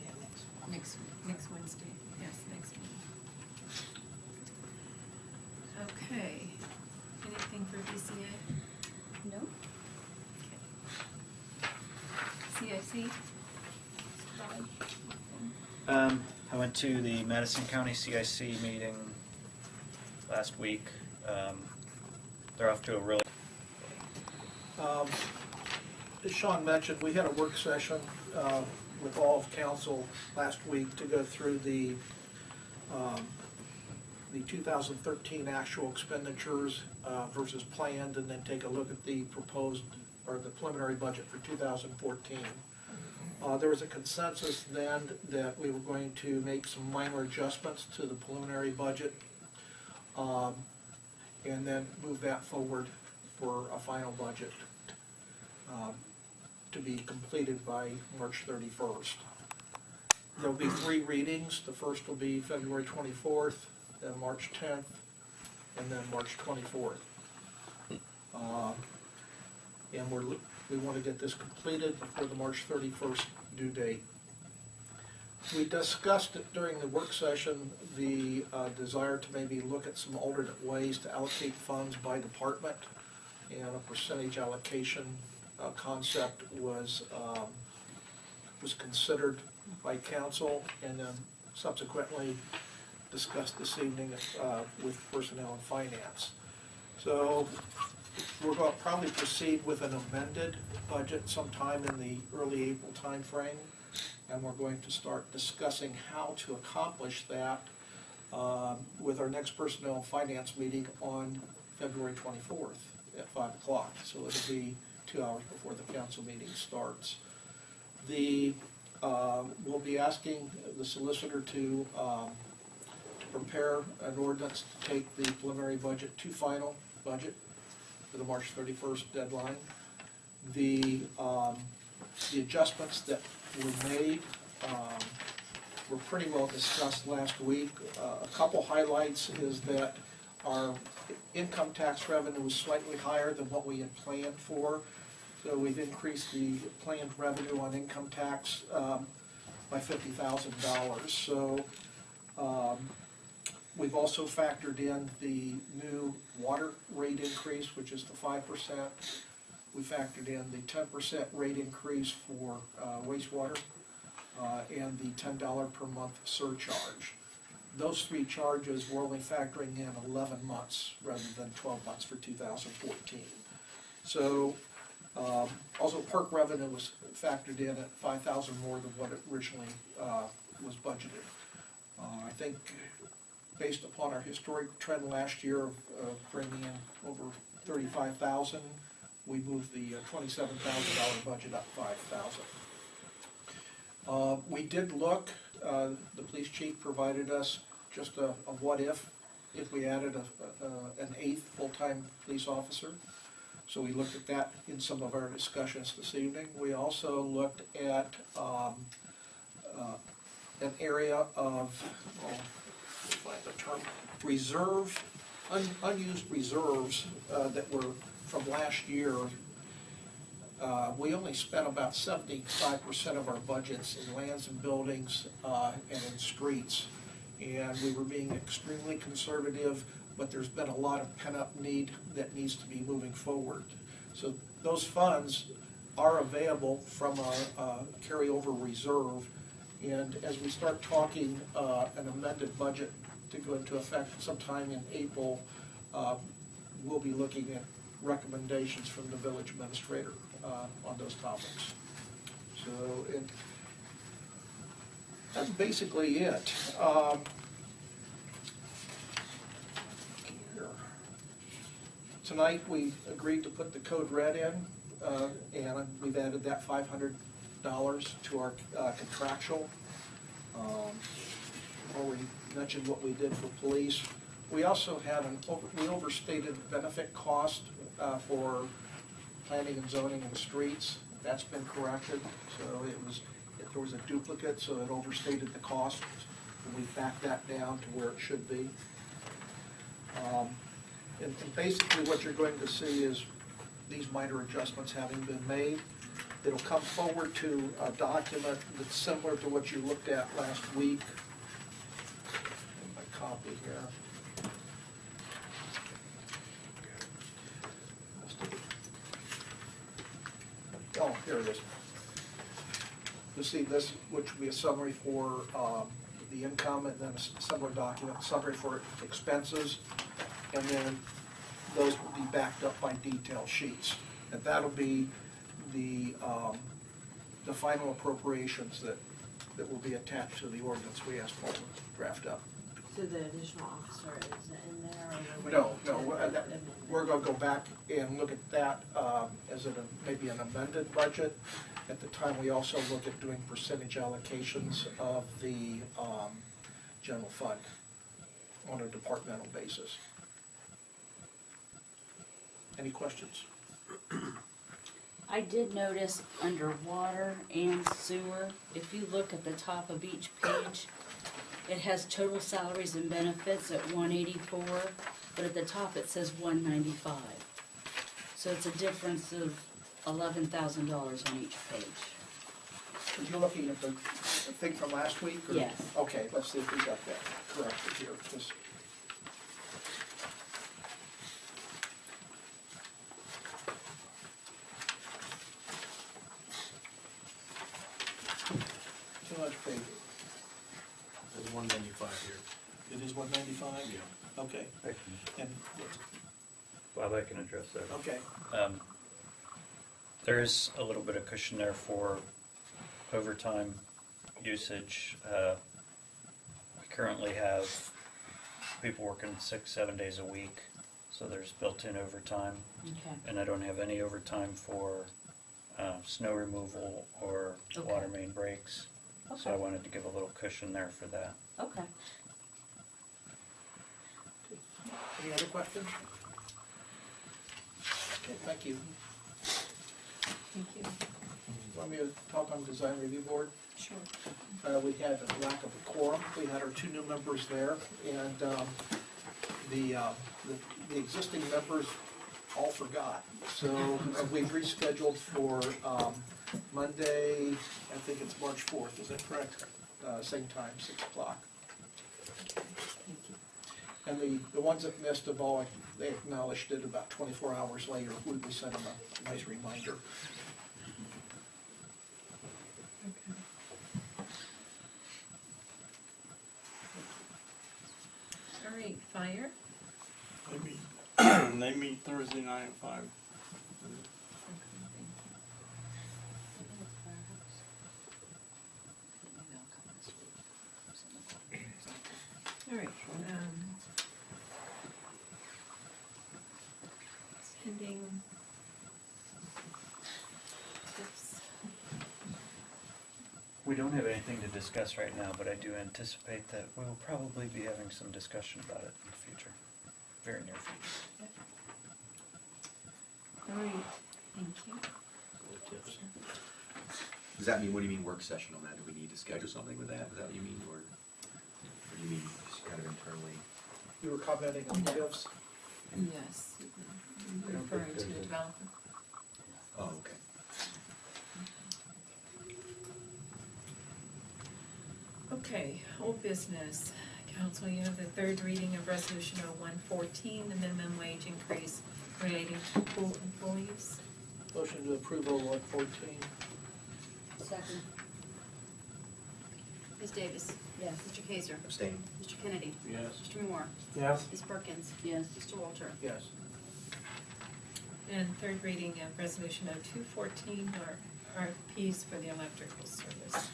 [SPEAKER 5] Yeah,
[SPEAKER 11] Next Wednesday, yes, next meeting. Okay, anything for DCA?
[SPEAKER 6] No?
[SPEAKER 11] CIC?
[SPEAKER 7] I went to the Madison County CIC meeting last week. They're off to a really
[SPEAKER 3] As Sean mentioned, we had a work session with all of council last week to go through the 2013 actual expenditures versus planned, and then take a look at the proposed, or the preliminary budget for 2014. There was a consensus then that we were going to make some minor adjustments to the preliminary budget, and then move that forward for a final budget to be completed by March 31st. There'll be 3 readings. The first will be February 24th, then March 10th, and then March 24th. And we want to get this completed before the March 31st due date. We discussed it during the work session, the desire to maybe look at some alternate ways to allocate funds by department, and a percentage allocation concept was considered by council, and then subsequently discussed this evening with personnel and finance. So we're going to probably proceed with an amended budget sometime in the early April timeframe, and we're going to start discussing how to accomplish that with our next personnel and finance meeting on February 24th at 5 o'clock. So it'll be 2 hours before the council meeting starts. We'll be asking the solicitor to prepare an ordinance to take the preliminary budget to final budget for the March 31st deadline. The adjustments that were made were pretty well discussed last week. A couple highlights is that our income tax revenue was slightly higher than what we had planned for. So we've increased the planned revenue on income tax by $50,000. So we've also factored in the new water rate increase, which is the 5%. We factored in the 10% rate increase for wastewater and the $10 per month surcharge. Those 3 charges we're only factoring in 11 months rather than 12 months for 2014. So also park revenue was factored in at $5,000 more than what it originally was budgeted. I think based upon our historic trend last year of bringing in over $35,000, we moved the $27,000 budget up $5,000. We did look, the police chief provided us just a what if we added an 8th full-time police officer. So we looked at that in some of our discussions this evening. We also looked at an area of, find the term, reserve, unused reserves that were from last year. We only spent about 75% of our budgets in lands and buildings and in streets. And we were being extremely conservative, but there's been a lot of pent-up need that needs to be moving forward. So those funds are available from our carryover reserve. And as we start talking an amended budget to go into effect sometime in April, we'll be looking at recommendations from the village administrator on those topics. So that's basically it. Tonight we agreed to put the code red in, and we've added that $500 to our contractual. Already mentioned what we did for police. We also had we overstated benefit cost for planning and zoning and streets. That's been corrected, so it was if there was a duplicate, so it overstated the cost, and we backed that down to where it should be. And basically what you're going to see is these minor adjustments having been made. It'll come forward to a document that's similar to what you looked at last week. My copy here. Oh, here it is. You'll see this, which will be a summary for the income, and then a similar document, summary for expenses, and then those will be backed up by detail sheets. And that'll be the final appropriations that will be attached to the ordinance we asked Paul to draft up.
[SPEAKER 5] So the additional officer is in there, or?
[SPEAKER 3] We're gonna go back and look at that as maybe an amended budget. At the time, we also look at doing percentage allocations of the general fund on a departmental basis. Any questions?
[SPEAKER 6] I did notice under water and sewer, if you look at the top of each page, it has total salaries and benefits at 184, but at the top it says 195. So it's a difference of $11,000 on each page.
[SPEAKER 3] You're looking at the thing from last week? Or?
[SPEAKER 6] Yes.
[SPEAKER 3] Okay, let's see if we got that corrected here. Just too much paper.
[SPEAKER 9] There's 195 here.
[SPEAKER 3] It is 195?
[SPEAKER 9] Yeah.
[SPEAKER 3] Okay. And,
[SPEAKER 7] Bob, I can address that.
[SPEAKER 3] okay.
[SPEAKER 7] There is a little bit of cushion there for overtime usage. We currently have people working 6-7 days a week, so there's built-in overtime.
[SPEAKER 6] Okay.
[SPEAKER 7] And I don't have any overtime for snow removal or
[SPEAKER 6] Okay.
[SPEAKER 7] water main breaks. So I
[SPEAKER 6] Okay.
[SPEAKER 7] wanted to give a little cushion there for that.
[SPEAKER 6] Okay.
[SPEAKER 3] Any other questions? Okay, thank you.
[SPEAKER 4] Thank you.
[SPEAKER 3] Want me to talk on design review board?
[SPEAKER 4] Sure.
[SPEAKER 3] We had a lack of a quorum. We had our 2 new members there, and the existing members all forgot. So we've rescheduled for Monday, I think it's March 4th, is that correct? Same time, 6 o'clock. And the ones that missed have all, they acknowledged it about 24 hours later. We sent them a nice reminder.
[SPEAKER 4] Okay. All right, fire.
[SPEAKER 12] They meet Thursday night at 5.
[SPEAKER 4] All right, pending tips.
[SPEAKER 7] We don't have anything to discuss right now, but I do anticipate that we will probably be having some discussion about it in the future, very near future.
[SPEAKER 4] All right, thank you.
[SPEAKER 2] Does that mean, what do you mean work session on that? Do we need to schedule something with that? Is that what you mean, or do you mean just kind of internally?
[SPEAKER 3] You were commenting on
[SPEAKER 11] No.
[SPEAKER 3] tips?
[SPEAKER 11] Yes, referring to the developer.
[SPEAKER 2] Oh, okay.
[SPEAKER 4] Okay, old business. Council, you have the third reading of Resolution 0114, the minimum wage increase relating to pool employees.
[SPEAKER 3] Motion to approve 0114.
[SPEAKER 6] Second.
[SPEAKER 1] Ms. Davis?
[SPEAKER 5] Yes.
[SPEAKER 1] Mr. Kaiser?
[SPEAKER 2] Abstain?
[SPEAKER 1] Mr. Kennedy?
[SPEAKER 9] Yes.
[SPEAKER 1] Mr. Moore?
[SPEAKER 12] Yes.
[SPEAKER 1] Ms. Perkins?
[SPEAKER 6] Yes.
[SPEAKER 1] Mr. Walter?
[SPEAKER 3] Yes.
[SPEAKER 4] And third reading of Resolution 0214, or RFPs for the electrical service.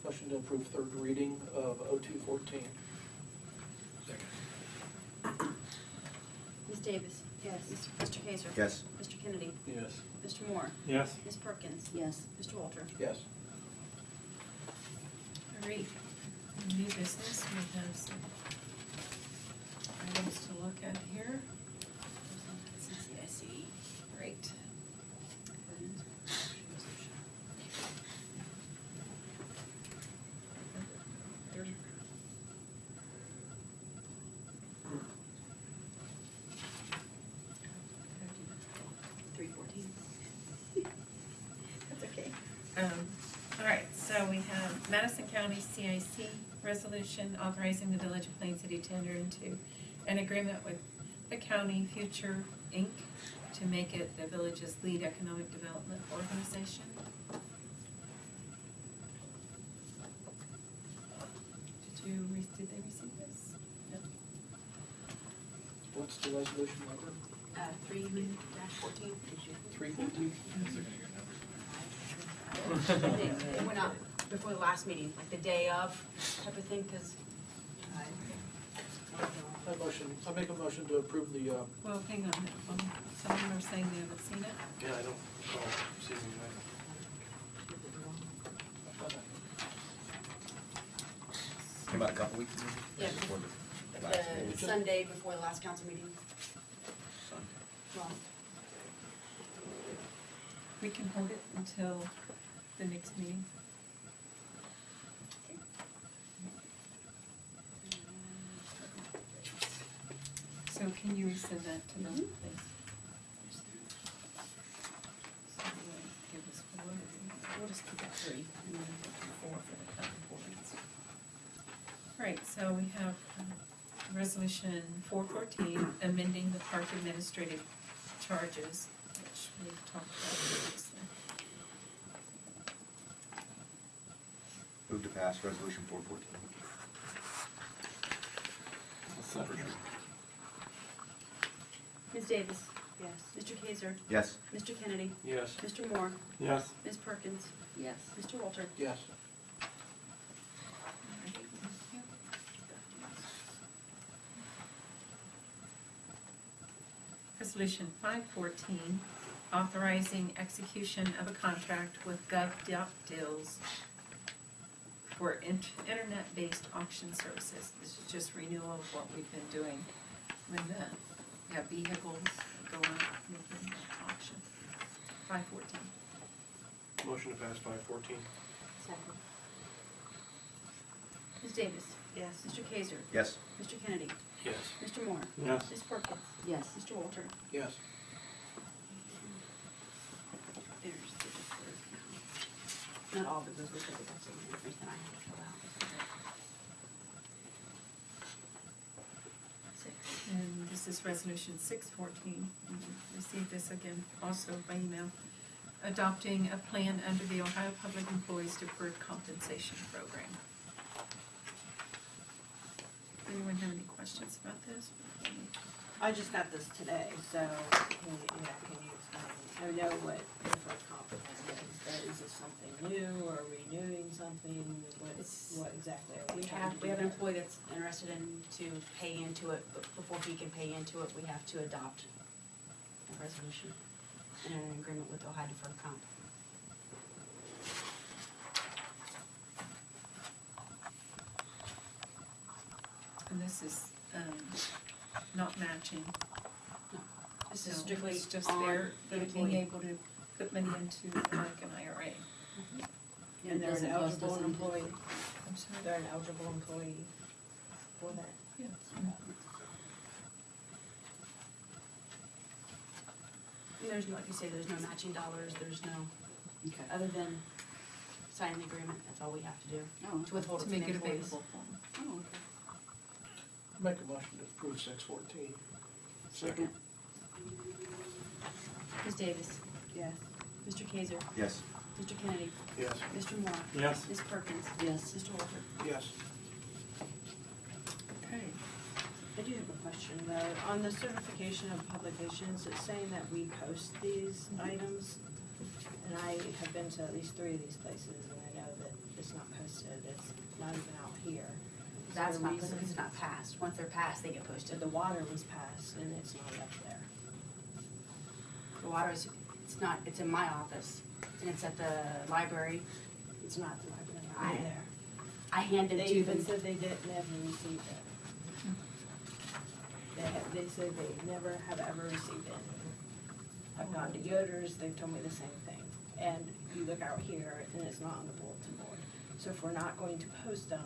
[SPEAKER 3] Motion to approve third reading of 0214.
[SPEAKER 10] Second.
[SPEAKER 1] Ms. Davis?
[SPEAKER 5] Yes.
[SPEAKER 1] Mr. Kaiser?
[SPEAKER 2] Yes.
[SPEAKER 1] Mr. Kennedy?
[SPEAKER 9] Yes.
[SPEAKER 1] Mr. Moore?
[SPEAKER 12] Yes.
[SPEAKER 1] Ms. Perkins?
[SPEAKER 6] Yes.
[SPEAKER 1] Mr. Walter?
[SPEAKER 3] Yes.
[SPEAKER 4] All right, new business, we have some items to look at here. CCIC, great. CIC resolution authorizing the Village of Plain City to enter into an agreement with the county Future Inc. to make it the village's lead economic development organization. Did they receive this?
[SPEAKER 3] What's the resolution number?
[SPEAKER 1] 3-14.
[SPEAKER 3] 314?
[SPEAKER 1] It went out before the last meeting, like the day of type of thing, because
[SPEAKER 3] I make a motion to approve the,
[SPEAKER 4] Well, hang on, some of them are saying they haven't seen it.
[SPEAKER 9] Yeah, I don't recall seeing that.
[SPEAKER 2] Came out a couple weeks ago?
[SPEAKER 1] Yeah.
[SPEAKER 2] Before the last meeting.
[SPEAKER 1] the Sunday before the last council meeting. Well,
[SPEAKER 4] We can hold it until the next meeting. So can you resend that to them, please? So give us 4. We'll just keep it 3, and then we'll do 4 for the performance. All right, so we have resolution 414, amending the park administrative charges, which we've talked about previously.
[SPEAKER 2] Move to pass resolution 414.
[SPEAKER 1] Ms. Davis,
[SPEAKER 5] Yes.
[SPEAKER 1] Mr. Kaiser,
[SPEAKER 2] Yes.
[SPEAKER 1] Mr. Kennedy,
[SPEAKER 9] Yes.
[SPEAKER 1] Mr. Moore,
[SPEAKER 12] Yes.
[SPEAKER 1] Ms. Perkins,
[SPEAKER 6] Yes.
[SPEAKER 1] Mr. Walter.
[SPEAKER 3] yes.
[SPEAKER 4] Resolution 514, authorizing execution of a contract with GovDeals for internet-based auction services. This is just renewal of what we've been doing when we have vehicles go out making auction. 514.
[SPEAKER 9] Motion to pass 514.
[SPEAKER 1] Second. Ms. Davis,
[SPEAKER 5] Yes.
[SPEAKER 1] Mr. Kaiser,
[SPEAKER 2] Yes.
[SPEAKER 1] Mr. Kennedy,
[SPEAKER 9] Yes.
[SPEAKER 1] Mr. Moore,
[SPEAKER 12] Yes.
[SPEAKER 1] Ms. Perkins,
[SPEAKER 6] Yes.
[SPEAKER 1] Mr. Walter.
[SPEAKER 3] Yes.
[SPEAKER 1] There's the deferred. Not all of it goes with it, but that's the information I have to fill out. 6.
[SPEAKER 4] And this is resolution 614. We received this again also by email. Adopting a plan under the Ohio Public Employees Deferred Compensation Program. Anyone have any questions about this?
[SPEAKER 5] I just got this today, so can you explain? I know what deferred comp is, but is this something new or renewing something? What exactly are we trying to do?
[SPEAKER 1] We have an employee that's interested in to pay into it, but before he can pay into it, we have to adopt a resolution and an agreement with Ohio Deferred Comp.
[SPEAKER 4] And this is not matching.
[SPEAKER 1] This is
[SPEAKER 4] So
[SPEAKER 1] strictly
[SPEAKER 4] it's just
[SPEAKER 1] on
[SPEAKER 4] their
[SPEAKER 1] the
[SPEAKER 4] being
[SPEAKER 1] employee.
[SPEAKER 4] able to put money into like an IRA.
[SPEAKER 5] And they're an
[SPEAKER 6] Doesn't cost us
[SPEAKER 5] eligible
[SPEAKER 6] anything.
[SPEAKER 5] employee,
[SPEAKER 4] I'm sorry.
[SPEAKER 5] they're an eligible employee for that.
[SPEAKER 4] Yeah.
[SPEAKER 1] And there's, like you say, there's no matching dollars, there's no,
[SPEAKER 6] Okay.
[SPEAKER 1] other than signing the agreement, that's all we have to do,
[SPEAKER 6] Oh,
[SPEAKER 1] to withhold it
[SPEAKER 4] To
[SPEAKER 1] from the
[SPEAKER 4] make it
[SPEAKER 1] employees.
[SPEAKER 4] available for them.
[SPEAKER 6] oh, okay.
[SPEAKER 3] Make a motion to approve 614.
[SPEAKER 6] Second.
[SPEAKER 1] Ms. Davis,
[SPEAKER 5] Yes.
[SPEAKER 1] Mr. Kaiser,
[SPEAKER 2] Yes.
[SPEAKER 1] Mr. Kennedy,
[SPEAKER 3] Yes.
[SPEAKER 1] Mr. Moore,
[SPEAKER 12] Yes.
[SPEAKER 1] Ms. Perkins,
[SPEAKER 6] Yes.
[SPEAKER 1] Mr. Walter.
[SPEAKER 3] Yes.
[SPEAKER 4] Okay.
[SPEAKER 5] I do have a question though. On the certification of publications, it's saying that we post these items. And I have been to at least 3 of these places and I know that it's not posted, it's not even out here. Is there
[SPEAKER 1] That's
[SPEAKER 5] a
[SPEAKER 1] not,
[SPEAKER 5] reason?
[SPEAKER 1] because it's not passed, once they're passed, they get
[SPEAKER 5] So
[SPEAKER 1] posted.
[SPEAKER 5] the water was passed and it's not up there.
[SPEAKER 1] The water is, it's not, it's in my office, and it's at the library,
[SPEAKER 5] It's not the library,
[SPEAKER 1] I-
[SPEAKER 5] not there.
[SPEAKER 1] I handed
[SPEAKER 5] They
[SPEAKER 1] it to
[SPEAKER 5] even
[SPEAKER 1] them.
[SPEAKER 5] said they didn't ever receive it. They said they never have ever received it. I've gone to Yoder's, they've told me the same thing. And you look out here and it's not on the bulletin board. So if we're not going to post them,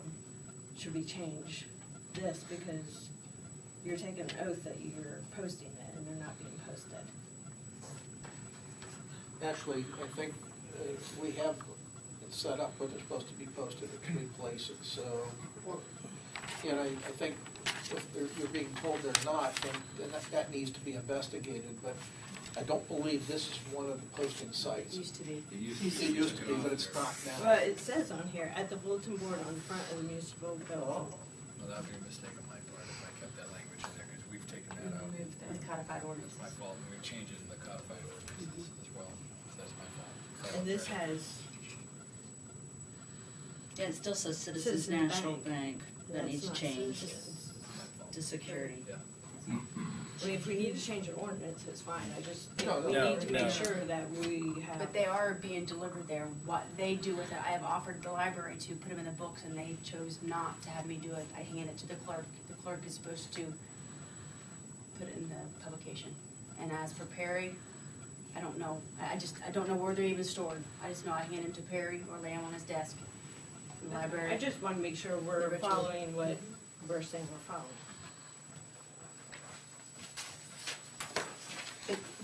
[SPEAKER 5] should we change this because you're taking an oath that you're posting it and they're not being posted?
[SPEAKER 3] Actually, I think we have it's set up where they're supposed to be posted at 3 places, so, and I think if you're being told they're not, then that needs to be investigated, but I don't believe this is one of the posting sites.
[SPEAKER 1] Used to be.
[SPEAKER 3] It used to be, but it's not now.
[SPEAKER 5] Well, it says on here, at the bulletin board on front of the municipal building.
[SPEAKER 10] Well, that'd be a mistake on my part if I kept that language in there, because we've taken that out.
[SPEAKER 1] Remove the codified ordinance.
[SPEAKER 10] It's my fault, and we've changed it in the codified ordinances as well, so that's my fault.
[SPEAKER 5] And this has,
[SPEAKER 6] Yeah, it still says Citizens
[SPEAKER 5] Citizens
[SPEAKER 6] National
[SPEAKER 5] Bank.
[SPEAKER 6] Bank, that
[SPEAKER 5] that's
[SPEAKER 6] needs
[SPEAKER 5] not
[SPEAKER 6] changed
[SPEAKER 5] citizens.
[SPEAKER 6] to security.
[SPEAKER 10] Yeah.
[SPEAKER 5] I mean, if we need to change an ordinance, it's fine, I just,
[SPEAKER 3] No,
[SPEAKER 5] we
[SPEAKER 10] no,
[SPEAKER 5] need to
[SPEAKER 10] no.
[SPEAKER 5] make sure that we have.
[SPEAKER 1] But they are being delivered there. What they do with it, I have offered the library to put them in the books, and they chose not to have me do it. I hand it to the clerk. The clerk is supposed to put it in the publication. And as for Perry, I don't know. I don't know where they're even stored. I just know I hand them to Perry or lay them on his desk in the library.
[SPEAKER 5] I just wanna make sure
[SPEAKER 1] The
[SPEAKER 5] we're
[SPEAKER 1] ritual.
[SPEAKER 5] following what we're saying we're following.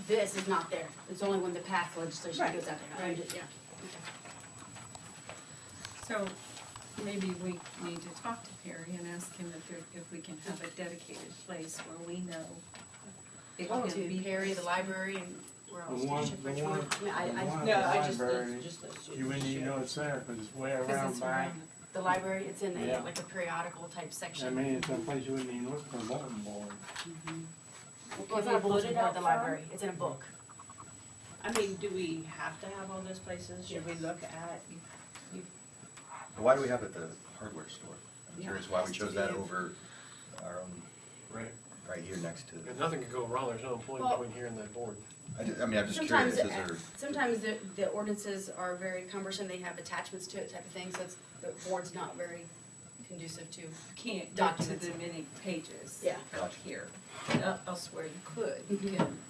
[SPEAKER 1] This is not there. It's only when the PATH legislation
[SPEAKER 5] Right,
[SPEAKER 1] goes out there.
[SPEAKER 5] right.
[SPEAKER 1] Yeah.
[SPEAKER 4] So maybe we need to talk to Perry and ask him if we can have a dedicated place where we know it
[SPEAKER 1] Oh,
[SPEAKER 4] can
[SPEAKER 1] to
[SPEAKER 4] be.
[SPEAKER 1] Perry, the library, and where else?
[SPEAKER 12] The one-
[SPEAKER 1] Bishop
[SPEAKER 12] the
[SPEAKER 1] Richmond?
[SPEAKER 12] one-
[SPEAKER 1] I mean,
[SPEAKER 12] the one-
[SPEAKER 5] No, I
[SPEAKER 12] the
[SPEAKER 5] just,
[SPEAKER 12] library,
[SPEAKER 5] just those two.
[SPEAKER 12] You wouldn't even know it's there, because it's way
[SPEAKER 1] Because
[SPEAKER 12] around
[SPEAKER 1] it's
[SPEAKER 12] back.
[SPEAKER 1] around the library, it's in
[SPEAKER 12] Yeah.
[SPEAKER 1] like a periodical type section.
[SPEAKER 12] I mean, it's a place you wouldn't even look for a bulletin board.
[SPEAKER 1] Well, it's not a bulletin board, the library, it's in a book.
[SPEAKER 5] I mean, do we have to have all those places? Should we look at?
[SPEAKER 2] Why do we have it at the hardware store? I'm
[SPEAKER 1] Yeah,
[SPEAKER 2] curious why we
[SPEAKER 1] has to
[SPEAKER 2] chose that
[SPEAKER 1] be.
[SPEAKER 2] over our own,
[SPEAKER 9] Right.
[SPEAKER 2] right here next to.
[SPEAKER 9] And nothing could go wrong, there's no point
[SPEAKER 1] Well-
[SPEAKER 9] between here and that board.
[SPEAKER 2] I mean, I'm just curious,
[SPEAKER 1] Sometimes,
[SPEAKER 2] is there,
[SPEAKER 1] sometimes the ordinances are very cumbersome, they have attachments to it type of thing, so it's, the board's not very conducive to.
[SPEAKER 4] Can't get to
[SPEAKER 1] Documents.
[SPEAKER 4] the many pages.
[SPEAKER 1] Yeah.
[SPEAKER 4] Up here. Elsewhere you could,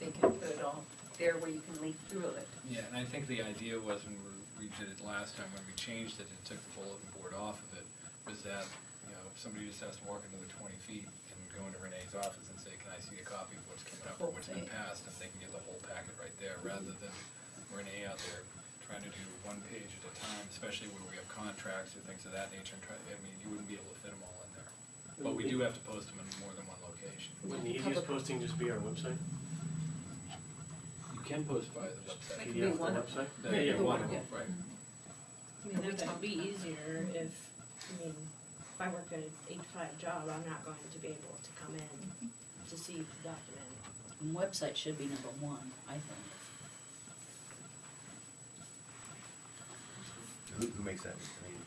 [SPEAKER 4] they can put it all there where you can leaf through it.
[SPEAKER 10] Yeah, and I think the idea was when we did it last time, when we changed it and took the bulletin board off of it, was that, you know, if somebody just has to walk another 20 feet and go into Renee's office and say, can I see a copy of what's coming up or what's been passed, and they can get the whole packet right there, rather than Renee out there trying to do one page at a time, especially where we have contracts or things of that nature, and I mean, you wouldn't be able to fit them all in there. But we do have to post them in more than one location.
[SPEAKER 9] Wouldn't the easiest posting just be our website?
[SPEAKER 10] You can post via the website.
[SPEAKER 4] That could be
[SPEAKER 9] PDF
[SPEAKER 4] one
[SPEAKER 9] the
[SPEAKER 4] of
[SPEAKER 9] website?
[SPEAKER 4] them.
[SPEAKER 9] Yeah, one
[SPEAKER 4] Yeah.
[SPEAKER 9] of them, right.
[SPEAKER 5] I mean, that would be easier if, I mean, if I work an 8 to 5 job, I'm not going to be able to come in to see the document.
[SPEAKER 6] And website should be number one, I think.
[SPEAKER 2] who makes that? I mean,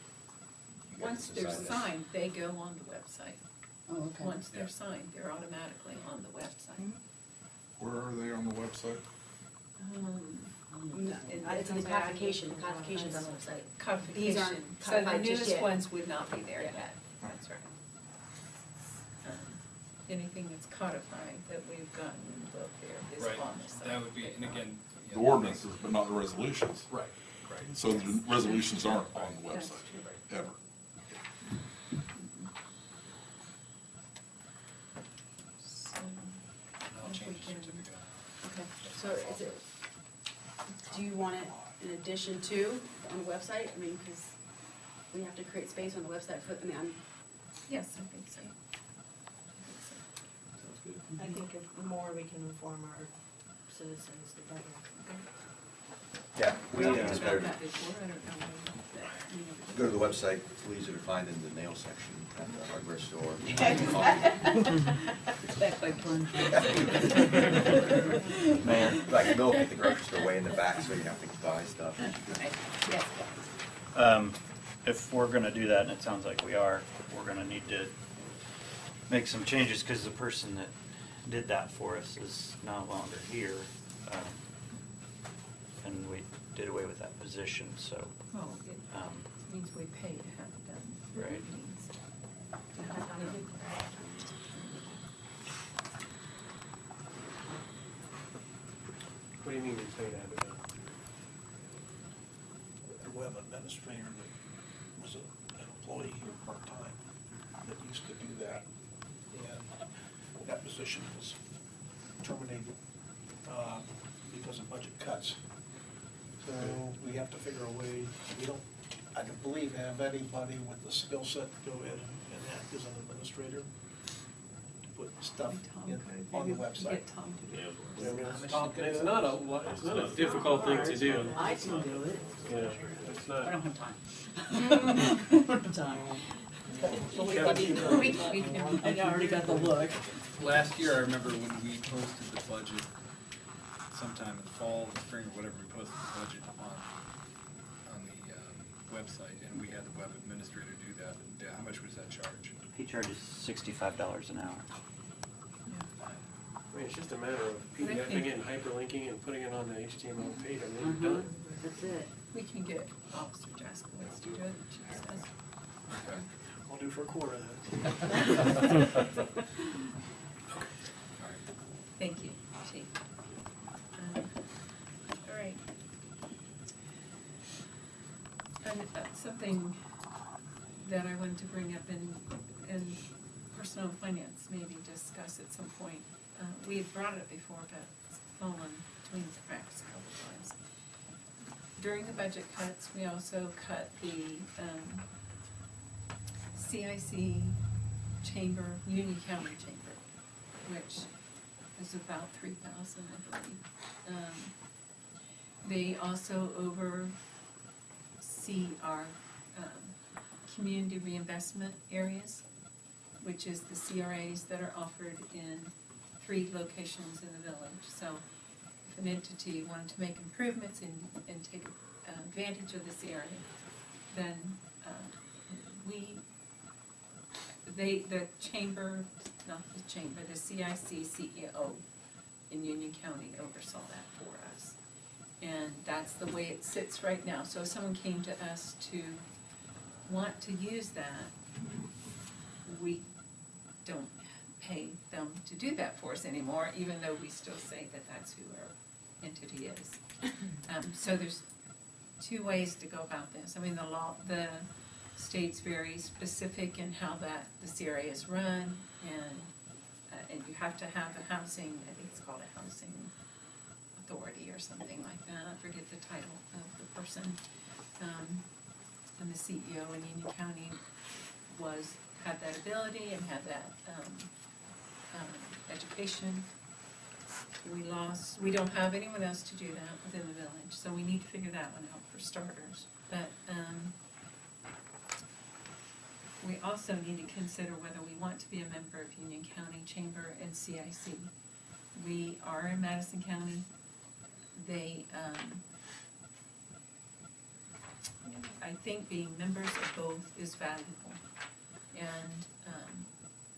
[SPEAKER 2] you guys
[SPEAKER 4] Once they're
[SPEAKER 2] decide that.
[SPEAKER 4] signed, they go on the website.
[SPEAKER 6] Oh, okay.
[SPEAKER 4] Once they're signed, they're automatically on the website.
[SPEAKER 14] Where are they on the website?
[SPEAKER 1] It's in the codification, the codification's on the website. These aren't
[SPEAKER 4] Codification, so the
[SPEAKER 1] codified just
[SPEAKER 4] newest
[SPEAKER 1] yet.
[SPEAKER 4] ones would not be there
[SPEAKER 1] Yeah.
[SPEAKER 4] yet, that's right. Anything that's codified that we've gotten up there is
[SPEAKER 10] Right,
[SPEAKER 4] on the site.
[SPEAKER 10] that would be, and again.
[SPEAKER 14] The ordinances, but not the resolutions.
[SPEAKER 10] Right, right.
[SPEAKER 14] So the resolutions aren't on the
[SPEAKER 4] That's
[SPEAKER 14] website,
[SPEAKER 4] true.
[SPEAKER 14] ever.
[SPEAKER 4] So,
[SPEAKER 10] I'll
[SPEAKER 4] if
[SPEAKER 10] change
[SPEAKER 4] we
[SPEAKER 10] the
[SPEAKER 4] can-
[SPEAKER 10] certificate.
[SPEAKER 1] Okay, so is it, do you want it in addition to on the website? I mean, because we have to create space on the website for, I mean,
[SPEAKER 4] Yes, I think so.
[SPEAKER 5] I think if the more we can inform our citizens, the better.
[SPEAKER 2] Yeah, we
[SPEAKER 4] We've
[SPEAKER 2] think
[SPEAKER 4] talked
[SPEAKER 2] it's
[SPEAKER 4] about
[SPEAKER 2] better
[SPEAKER 4] that before, I don't know that, you know.
[SPEAKER 2] to go to the website, it's a little easier to find in the nail section at the hardware store.
[SPEAKER 6] Back by Plunge.
[SPEAKER 7] Mayor,
[SPEAKER 2] Like milk at the grocery store way in the back, so you have to buy stuff.
[SPEAKER 4] Yes.
[SPEAKER 7] if we're gonna do that, and it sounds like we are, we're gonna need to make some changes, because the person that did that for us is no longer here. And we did away with that position, so,
[SPEAKER 4] Well, it
[SPEAKER 7] um,
[SPEAKER 4] means we pay to have it done.
[SPEAKER 7] Right.
[SPEAKER 4] It means-
[SPEAKER 9] What do you mean we pay to have it done?
[SPEAKER 3] A web administrator that was an employee here part-time that used to do that. And that position was terminated because of budget cuts. So we have to figure a way, we don't I don't believe have anybody with the skill set to go in and act as an administrator. Put stuff in, on the website.
[SPEAKER 4] Get Tom to do it.
[SPEAKER 3] I mean, it's Tom can
[SPEAKER 9] It's
[SPEAKER 3] do
[SPEAKER 9] not
[SPEAKER 3] it.
[SPEAKER 9] it's not a difficult thing to do.
[SPEAKER 6] I can do it.
[SPEAKER 9] Yeah, it's
[SPEAKER 6] I
[SPEAKER 9] not.
[SPEAKER 6] don't have time. I don't have time.
[SPEAKER 4] We can.
[SPEAKER 6] I already got the look.
[SPEAKER 10] Last year, I remember when we posted the budget, sometime in the fall, spring, or whatever, we posted the budget on the website, and we had the web administrator do that. And how much was that charge?
[SPEAKER 7] He charges $65 an hour.
[SPEAKER 9] I mean, it's just a matter of PDFing it and hyperlinking and putting it on the HTML page, I mean, you're done.
[SPEAKER 6] That's it.
[SPEAKER 4] We can get Officer Jaskowitz to do it, she says.
[SPEAKER 10] Okay.
[SPEAKER 3] I'll do for a quarter then.
[SPEAKER 10] All right.
[SPEAKER 4] Thank you, Chief. All right. And something that I wanted to bring up in personnel and finance, maybe discuss at some point. We had brought it up before, but it's fallen between the cracks a couple times. During the budget cuts, we also cut the CIC chamber, Union County Chamber, which is about 3,000, I believe. They also oversee our community reinvestment areas, which is the CRAs that are offered in 3 locations in the village. So if an entity wanted to make improvements and take advantage of the CRA, then the chamber, not the chamber, the CIC CEO in Union County oversaw that for us. And that's the way it sits right now. So if someone came to us to want to use that, we don't pay them to do that for us anymore, even though we still say that that's who our entity is. So there's 2 ways to go about this. I mean, the state's very specific in how the CRA is run, and you have to have a housing, I think it's called a housing authority or something like that. I forget the title of the person. And the CEO in Union County had that ability and had that education. We don't have anyone else to do that within the village, so we need to figure that one out for starters. But we also need to consider whether we want to be a member of Union County Chamber and CIC. We are in Madison County. They, I think being members of both is valuable. And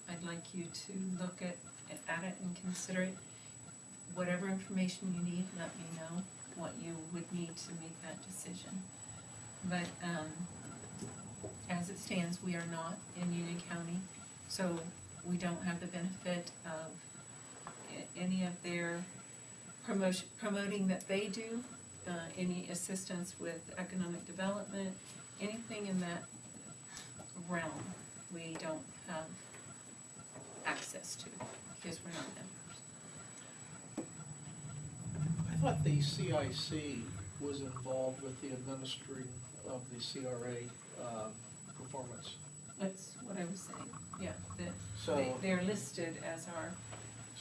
[SPEAKER 4] I'd like you to look at it and consider it. Whatever information you need, let me know what you would need to make that decision. But as it stands, we are not in Union County, so we don't have the benefit of any of their promoting that they do, any assistance with economic development, anything in that realm, we don't have access to because we're not members.
[SPEAKER 3] I thought the CIC was involved with the administering of the CRA performance.
[SPEAKER 4] That's what I was saying, yeah,
[SPEAKER 3] So-
[SPEAKER 4] they're listed as our,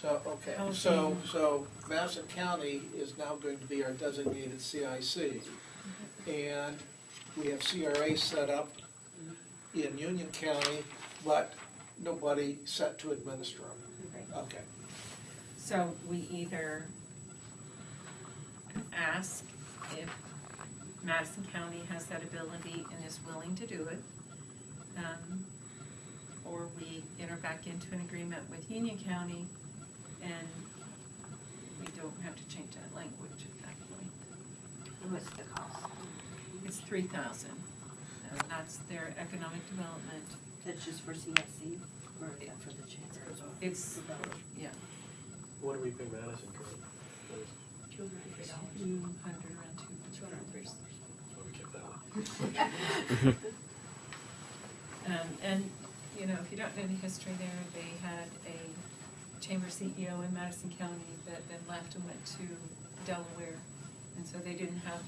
[SPEAKER 3] So, okay,
[SPEAKER 4] Housing.
[SPEAKER 3] so Madison County is now going to be our designated CIC. And we have CRA set up in Union County, but nobody set to administer them. Okay.
[SPEAKER 4] so we either ask if Madison County has that ability and is willing to do it, or we enter back into an agreement with Union County and we don't have to change that language at that point.
[SPEAKER 5] What's the cost?
[SPEAKER 4] It's 3,000, and that's their economic development.
[SPEAKER 5] That's just for CSC or for the chamber as well?
[SPEAKER 4] It's, yeah,
[SPEAKER 9] What do we pay Madison currently?
[SPEAKER 5] $203.
[SPEAKER 4] 200, around 200.
[SPEAKER 9] So we kept that one.
[SPEAKER 4] And, you know, if you don't know the history there, they had a chamber CEO in Madison County that then left and went to Delaware. And so they didn't have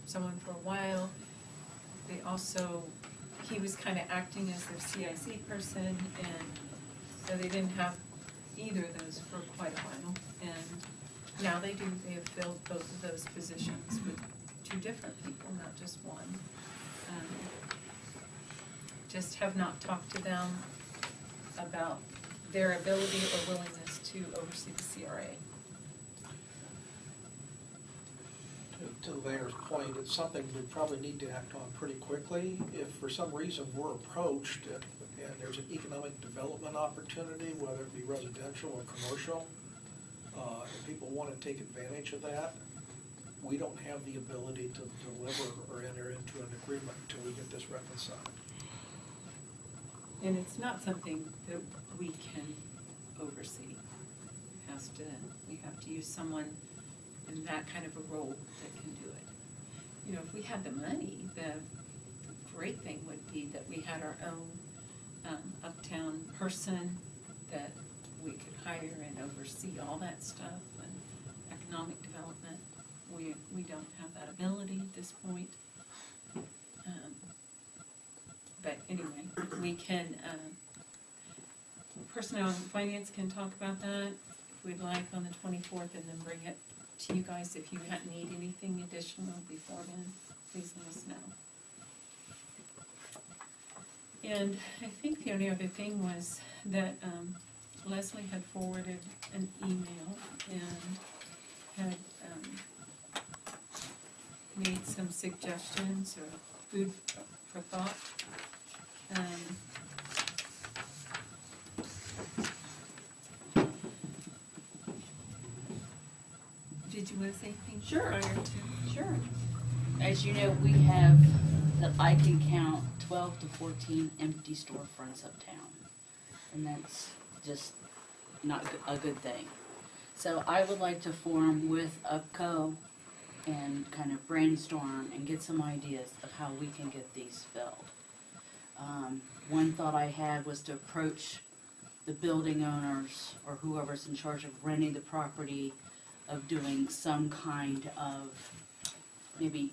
[SPEAKER 4] someone for a while. they also, he was kind of acting as their CIC person, and so they didn't have either of those for quite a while. And now they do, they have filled both of those positions with two different people, not just one. Just have not talked to them about their ability or willingness to oversee the CRA.
[SPEAKER 3] To the mayor's point, it's something we probably need to act on pretty quickly. If for some reason we're approached and there's an economic development opportunity, whether it be residential or commercial, and people want to take advantage of that, we don't have the ability to deliver or enter into an agreement until we get this reconciled.
[SPEAKER 4] And it's not something that we can oversee. It has to, we have to use someone in that kind of a role that can do it. You know, if we had the money, the great thing would be that we had our own uptown person that we could hire and oversee all that stuff and economic development. We don't have that ability at this point. But anyway, we can, personnel and finance can talk about that if we'd like on the 24th, and then bring it to you guys. If you need anything additional before then, please let us know. And I think the only other thing was that Leslie had forwarded an email and had made some suggestions or food for thought. Did you want to say anything
[SPEAKER 6] Sure.
[SPEAKER 4] prior to?
[SPEAKER 6] Sure. As you know, we have, that I can count 12 to 14 empty storefronts uptown. And that's just not a good thing. So I would like to form with UPCO and kind of brainstorm and get some ideas of how we can get these filled. One thought I had was to approach the building owners or whoever's in charge of renting the property, of doing some kind of, maybe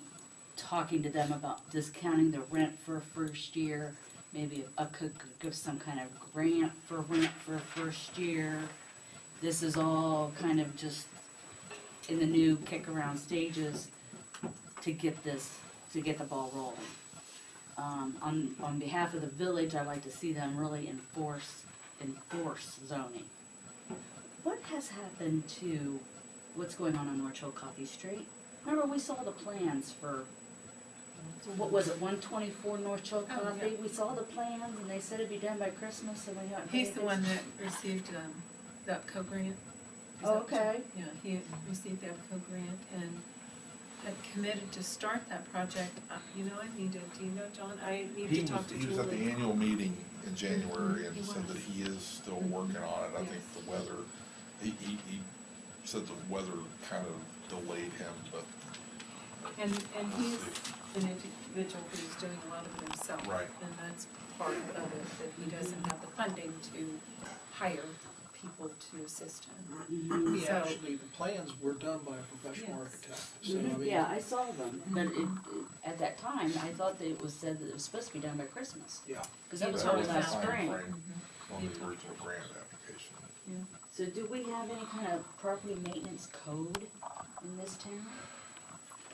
[SPEAKER 6] talking to them about discounting the rent for first year. Maybe I could give some kind of grant for rent for first year. This is all kind of just in the new kick around stages to get the ball rolling. On behalf of the village, I'd like to see them really enforce zoning. What has happened to what's going on North Chillicothe Street? Remember, we saw the plans for, what was it, 124 North Chillicothe?
[SPEAKER 4] Oh, yeah.
[SPEAKER 6] We saw the plans and they said it'd be done by Christmas, and we got.
[SPEAKER 4] He's the one that received the UPCO grant. Is
[SPEAKER 6] Oh,
[SPEAKER 4] that what you-
[SPEAKER 6] okay.
[SPEAKER 4] Yeah, he received the UPCO grant and had committed to start that project. You know, do you know, John? I need to talk to Julie.
[SPEAKER 14] He was at the annual meeting in January and
[SPEAKER 4] He
[SPEAKER 14] said
[SPEAKER 4] was.
[SPEAKER 14] that he is still working on it. I think
[SPEAKER 4] Yes.
[SPEAKER 14] the weather, he said the weather kind of delayed him, but.
[SPEAKER 4] And he's an individual who's doing a lot of it himself.
[SPEAKER 14] Right.
[SPEAKER 4] And that's part of it, that he doesn't have the funding to hire people to assist him.
[SPEAKER 3] We
[SPEAKER 4] So-
[SPEAKER 3] actually, the plans were done by a professional
[SPEAKER 4] Yes.
[SPEAKER 3] architect, so I mean.
[SPEAKER 6] Yeah, I saw them, but at that time, I thought that it was said that it was supposed to be done by Christmas.
[SPEAKER 3] Yeah.
[SPEAKER 6] Because he
[SPEAKER 4] That
[SPEAKER 6] was
[SPEAKER 4] was
[SPEAKER 6] told
[SPEAKER 4] our
[SPEAKER 6] last
[SPEAKER 4] time
[SPEAKER 6] spring.
[SPEAKER 14] On the original grant application.
[SPEAKER 4] Yeah.
[SPEAKER 6] So do we have any kind of property maintenance code in this town?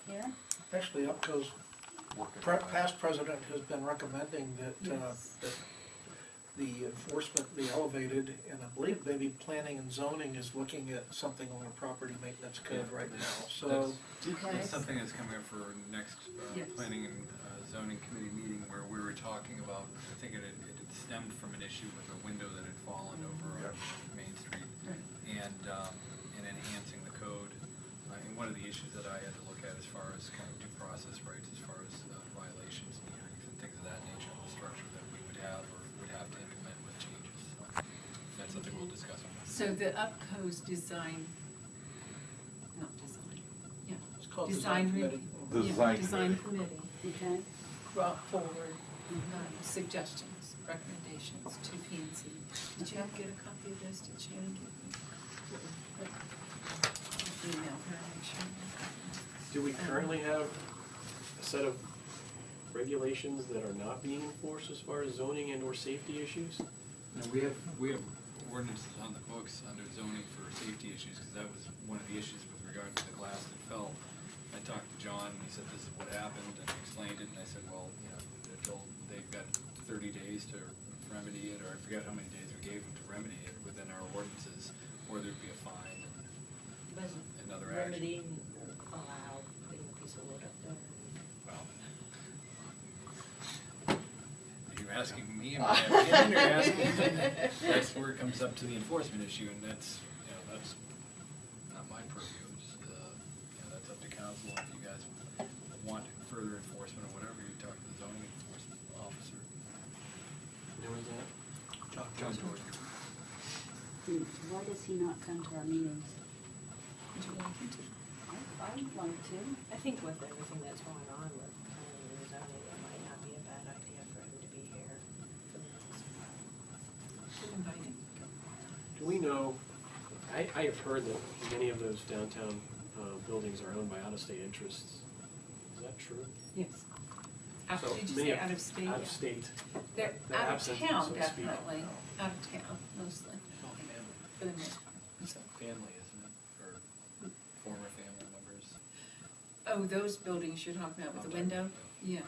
[SPEAKER 6] Here?
[SPEAKER 3] Actually, UPCO's
[SPEAKER 14] Working on that.
[SPEAKER 3] past president has been recommending that, that the enforcement be elevated, and I believe maybe planning and zoning is looking at something on a property maintenance code right now, so.
[SPEAKER 6] Okay.
[SPEAKER 10] That's something that's coming up for next
[SPEAKER 4] Yes.
[SPEAKER 10] planning and zoning committee meeting, where we were talking about, I think it had stemmed from an issue with a window that had fallen over on Main Street, and enhancing the code. And one of the issues that I had to look at as far as kind of due process rights, as far as violations and hearings and things of that nature, the structure that we would have or would have to implement with changes. So that's something we'll discuss on.
[SPEAKER 4] So the UPCO's design, not design, yeah.
[SPEAKER 3] It's called
[SPEAKER 4] Design
[SPEAKER 3] design
[SPEAKER 4] re-
[SPEAKER 3] committee.
[SPEAKER 14] The
[SPEAKER 4] yeah,
[SPEAKER 14] design
[SPEAKER 4] committee
[SPEAKER 6] Okay.
[SPEAKER 4] brought forward suggestions, recommendations to PNC. Did you get a copy of this? Did Shannon give me? Email her, make sure.
[SPEAKER 9] Do we currently have a set of regulations that are not being enforced as far as zoning and or safety issues?
[SPEAKER 10] No, we have ordinances on the books under zoning for safety issues, because that was one of the issues with regard to the glass that fell. I talked to John, and he said this is what happened, and he explained it, and I said, well, you know, they've got 30 days to remedy it, or I forget how many days we gave them to remedy it within our ordinances, or there'd be a fine and other action.
[SPEAKER 5] Remedy, allow, putting a piece of wood up there.
[SPEAKER 10] Well, are you asking me in my opinion, or asking, that's where it comes up to the enforcement issue, and that's, you know, that's not my purview. It's, you know, that's up to council. If you guys want further enforcement or whatever, you talk to the zoning enforcement officer.
[SPEAKER 9] Who is that?
[SPEAKER 10] John George.
[SPEAKER 6] Why does he not come to our meetings?
[SPEAKER 4] Would you like him to?
[SPEAKER 6] I would like to.
[SPEAKER 5] I think with everything that's going on with planning and zoning, it might not be a bad idea for him to be here for the next one.
[SPEAKER 4] Should invite him.
[SPEAKER 9] Do we know, I have heard that many of those downtown buildings are owned by out-of-state interests. Is that true?
[SPEAKER 4] Yes.
[SPEAKER 9] So
[SPEAKER 4] Did you
[SPEAKER 9] many
[SPEAKER 4] say out of state?
[SPEAKER 9] Out of state.
[SPEAKER 4] They're
[SPEAKER 9] They're
[SPEAKER 4] out of
[SPEAKER 9] absent,
[SPEAKER 4] town,
[SPEAKER 9] so to speak.
[SPEAKER 4] definitely, out of town, mostly, for the most part. So-
[SPEAKER 10] Family, isn't it, or former family members?
[SPEAKER 4] Oh, those buildings you're talking about with the window? Yeah,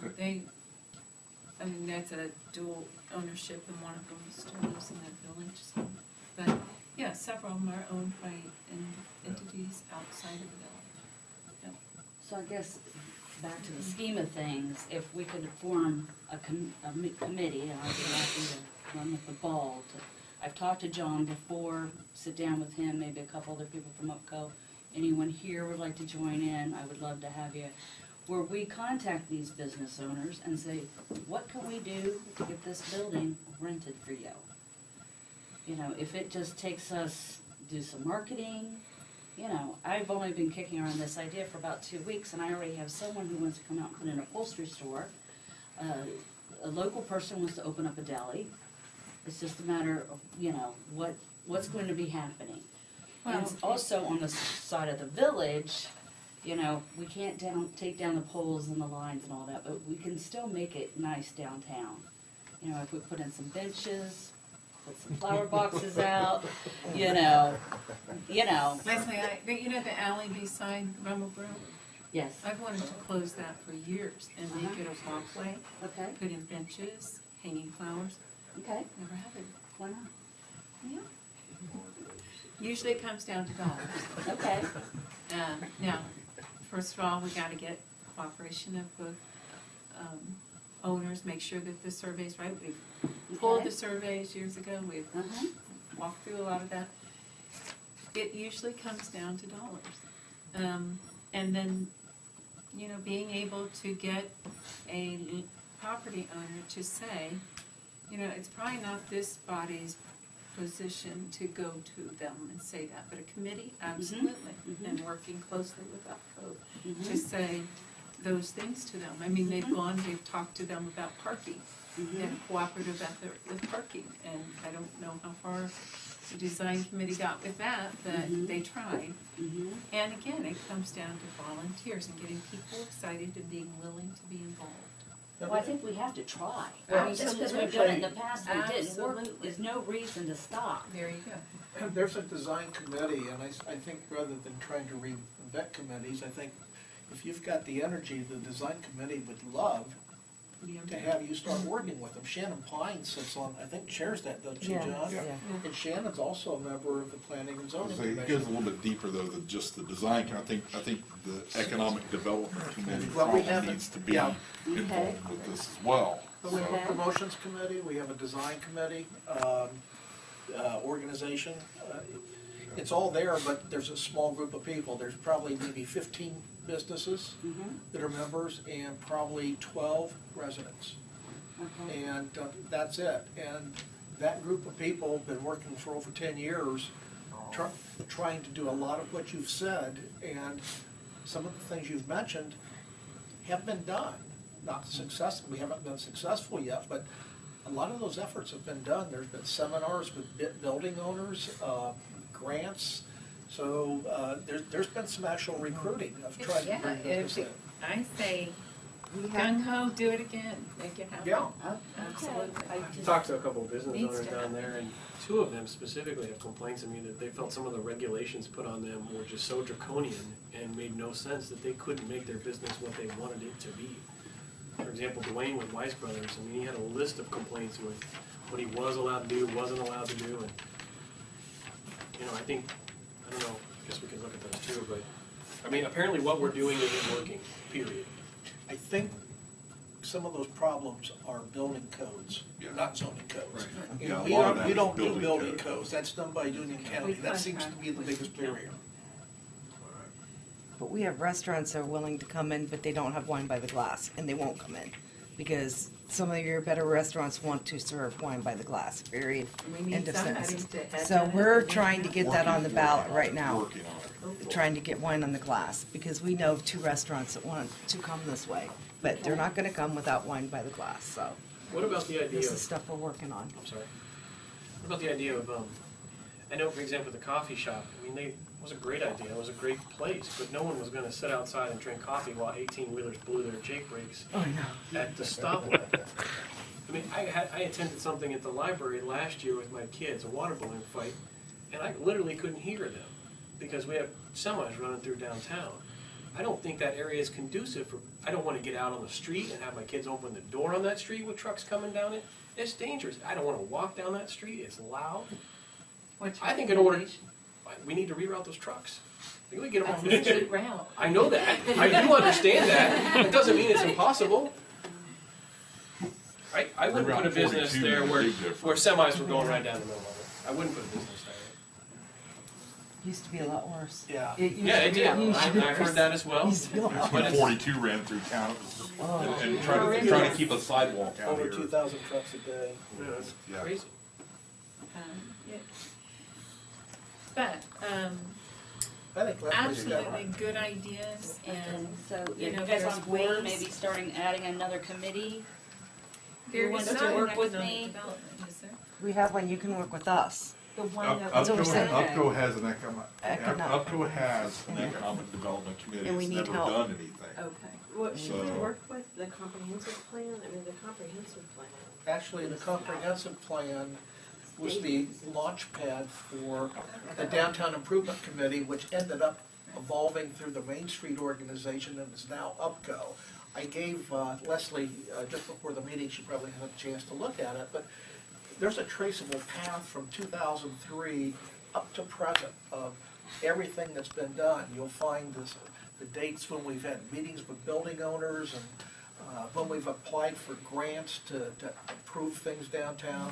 [SPEAKER 4] I mean, that's a dual ownership, and one of them still lives in that village, so. But, yeah, several of them are owned by entities outside of the village. Yep.
[SPEAKER 6] So I guess, back to the scheme of things, if we could form a committee, and I'd be happy to run with the ball. I've talked to John before, sit down with him, maybe a couple other people from UPCO. Anyone here would like to join in, I would love to have you. Where we contact these business owners and say, what can we do to get this building rented for you? You know, if it just takes us, do some marketing, you know, I've only been kicking around this idea for about 2 weeks, and I already have someone who wants to come out and put in an upholstery store. A local person wants to open up a deli. It's just a matter of, you know, what's going to be happening. And
[SPEAKER 4] Well,
[SPEAKER 6] also on the side of the village, you know, we can't take down the poles and the lines and all that, but we can still make it nice downtown. You know, if we put in some benches, put some flower boxes out, you know.
[SPEAKER 4] Leslie, you know the alley beside Rummel Grill?
[SPEAKER 6] Yes,
[SPEAKER 4] I've wanted to close that for years and make it a walkway,
[SPEAKER 6] okay,
[SPEAKER 4] put in benches, hanging flowers.
[SPEAKER 6] okay,
[SPEAKER 4] Never happened.
[SPEAKER 6] why not?
[SPEAKER 4] Yeah. Usually it comes down to dollars.
[SPEAKER 6] Okay,
[SPEAKER 4] Now, first of all, we gotta get cooperation of both owners, make sure that the survey's right. We've pulled
[SPEAKER 6] Okay.
[SPEAKER 4] the surveys years ago, we've
[SPEAKER 6] uh-huh,
[SPEAKER 4] walked through a lot of that. It usually comes down to dollars. And then, you know, being able to get a property owner to say, you know, it's probably not this body's position to go to them and say that, but a committee, absolutely, and working closely with UPCO to say those things to them. I mean, they've talked to them about parking, and cooperative effort with parking, and I don't know how far the design committee got with that, but they tried. And again, it comes down to volunteers and getting people excited and being willing to be involved.
[SPEAKER 6] well, I think we have to try. I mean, just because we've done it in the past and it didn't work,
[SPEAKER 4] Absolutely.
[SPEAKER 6] there's no reason to stop.
[SPEAKER 4] There you go.
[SPEAKER 3] There's a design committee, and I think rather than trying to reinvent committees, I think if you've got the energy, the design committee would love to have you start working with them. Shannon Pine sits on, I think chairs that, don't you, John?
[SPEAKER 14] Yeah.
[SPEAKER 3] And Shannon's also a member of the Planning and Zoning
[SPEAKER 14] So it goes a
[SPEAKER 3] Commission.
[SPEAKER 14] little bit deeper though than just the design. I think the Economic Development Committee
[SPEAKER 3] Well, we
[SPEAKER 14] probably
[SPEAKER 3] haven't-
[SPEAKER 14] needs to be
[SPEAKER 3] yeah.
[SPEAKER 14] involved with this as well.
[SPEAKER 3] But we have
[SPEAKER 6] Okay.
[SPEAKER 3] a promotions committee, we have a design committee, organization. It's all there, but there's a small group of people. There's probably maybe 15 businesses that are members and probably 12 residents.
[SPEAKER 6] Okay.
[SPEAKER 3] And that's it. And that group of people have been working for over 10 years, trying to do a lot of what you've said, and some of the things you've mentioned have been done. Not successful, we haven't been successful yet, but a lot of those efforts have been done. There's been seminars with building owners, grants, so there's been some actual recruiting of trying to bring business in.
[SPEAKER 11] I say, gung ho, do it again, make it happen.
[SPEAKER 3] Yeah.
[SPEAKER 11] Oh, absolutely.
[SPEAKER 6] I
[SPEAKER 9] I
[SPEAKER 6] just-
[SPEAKER 9] talked to a couple of business
[SPEAKER 11] Needs
[SPEAKER 9] owners
[SPEAKER 11] to
[SPEAKER 9] down there, and two of them specifically have complaints of me that they felt some of the regulations put on them were just so draconian and made no sense, that they couldn't make their business what they wanted it to be. For example, Dwayne with Weiss Brothers, I mean, he had a list of complaints with what he was allowed to do, wasn't allowed to do, and, you know, I think, I don't know, I guess we can look at those too, but, I mean, apparently what we're doing isn't working, period.
[SPEAKER 3] I think some of those problems are building codes, not zoning codes.
[SPEAKER 14] Right.
[SPEAKER 3] You
[SPEAKER 14] Yeah,
[SPEAKER 3] know,
[SPEAKER 14] a
[SPEAKER 3] we
[SPEAKER 14] lot of
[SPEAKER 3] don't,
[SPEAKER 14] that
[SPEAKER 3] we
[SPEAKER 14] is
[SPEAKER 3] don't do
[SPEAKER 14] building
[SPEAKER 3] building
[SPEAKER 14] code.
[SPEAKER 3] codes, that's done by Union County, that seems to be the biggest barrier.
[SPEAKER 15] But we have restaurants that are willing to come in, but they don't have wine by the glass, and they won't come in. Because some of your better restaurants want to serve wine by the glass, period,
[SPEAKER 11] We need
[SPEAKER 15] end of
[SPEAKER 11] somebody
[SPEAKER 15] sentence.
[SPEAKER 11] to head
[SPEAKER 15] So
[SPEAKER 11] that
[SPEAKER 15] we're
[SPEAKER 11] up.
[SPEAKER 15] trying to get that on the ballot right now,
[SPEAKER 14] Working on it.
[SPEAKER 15] trying to get wine on the glass, because we know of 2 restaurants that want to come this way. But they're not gonna come without wine by the glass, so
[SPEAKER 9] What about the idea
[SPEAKER 15] this
[SPEAKER 9] of
[SPEAKER 15] is stuff we're working on.
[SPEAKER 9] I'm sorry. What about the idea of, I know, for example, the coffee shop, I mean, it was a great idea, it was a great place, but no one was gonna sit outside and drink coffee while 18-wheelers blew their Jake brakes
[SPEAKER 15] Oh, no.
[SPEAKER 9] at the stoplight. I mean, I attended something at the library last year with my kids, a water balloon fight, and I literally couldn't hear them, because we have semis running through downtown. I don't think that area is conducive for, I don't wanna get out on the street and have my kids open the door on that street with trucks coming down it. It's dangerous. I don't wanna walk down that street, it's loud.
[SPEAKER 11] What's
[SPEAKER 9] I
[SPEAKER 11] your
[SPEAKER 9] think in order,
[SPEAKER 11] recommendation?
[SPEAKER 9] we need to reroute those trucks. I think we get them off
[SPEAKER 11] That's
[SPEAKER 9] Main
[SPEAKER 11] a
[SPEAKER 9] Street.
[SPEAKER 11] good route.
[SPEAKER 9] I know that, I do understand that, it doesn't mean it's impossible. I wouldn't put a
[SPEAKER 14] Reroute
[SPEAKER 9] business
[SPEAKER 14] 42
[SPEAKER 9] there
[SPEAKER 14] is a
[SPEAKER 9] where,
[SPEAKER 14] big difference.
[SPEAKER 9] where semis were going right down the middle of it. I wouldn't put a business there.
[SPEAKER 15] Used to be a lot worse.
[SPEAKER 3] Yeah.
[SPEAKER 15] It used
[SPEAKER 9] Yeah,
[SPEAKER 15] to
[SPEAKER 9] it
[SPEAKER 15] be
[SPEAKER 9] did,
[SPEAKER 15] a lot
[SPEAKER 9] I've
[SPEAKER 15] worse.
[SPEAKER 9] heard that as well.
[SPEAKER 15] Used to be a lot
[SPEAKER 9] But
[SPEAKER 14] When
[SPEAKER 9] it's-
[SPEAKER 14] 42 ran through town, it was,
[SPEAKER 15] Oh.
[SPEAKER 14] and trying to keep a sidewalk out
[SPEAKER 3] Over
[SPEAKER 14] here.
[SPEAKER 3] 2,000 trucks a day.
[SPEAKER 9] Yeah, it's
[SPEAKER 14] Yeah.
[SPEAKER 9] crazy.
[SPEAKER 11] Yeah. But,
[SPEAKER 3] I think Leslie's got
[SPEAKER 11] absolutely
[SPEAKER 3] right.
[SPEAKER 11] good ideas, and
[SPEAKER 6] So,
[SPEAKER 11] you
[SPEAKER 6] if
[SPEAKER 11] know,
[SPEAKER 6] you guys
[SPEAKER 11] there's
[SPEAKER 6] on board,
[SPEAKER 11] ways-
[SPEAKER 6] maybe starting adding another committee,
[SPEAKER 11] there
[SPEAKER 6] who
[SPEAKER 11] is
[SPEAKER 6] wants
[SPEAKER 11] not
[SPEAKER 6] to
[SPEAKER 11] an
[SPEAKER 6] work with
[SPEAKER 11] economic
[SPEAKER 6] me?
[SPEAKER 11] development, is there?
[SPEAKER 15] We have one, you can work with us.
[SPEAKER 11] The one that.
[SPEAKER 15] That's what we're saying.
[SPEAKER 14] UPCO has an
[SPEAKER 15] Economic.
[SPEAKER 14] UPCO has an economic development committee,
[SPEAKER 15] And we
[SPEAKER 14] it's
[SPEAKER 15] need
[SPEAKER 14] never
[SPEAKER 15] help.
[SPEAKER 14] done anything.
[SPEAKER 11] Okay.
[SPEAKER 5] What, should we
[SPEAKER 14] So-
[SPEAKER 5] work with the comprehensive plan? I mean, the comprehensive plan.
[SPEAKER 3] Actually, the comprehensive plan was the launch pad for the Downtown Improvement Committee, which ended up evolving through the Main Street organization and is now UPCO. I gave Leslie, just before the meeting, she probably had a chance to look at it, but there's a traceable path from 2003 up to present of everything that's been done. You'll find the dates when we've had meetings with building owners and when we've applied for grants to improve things downtown.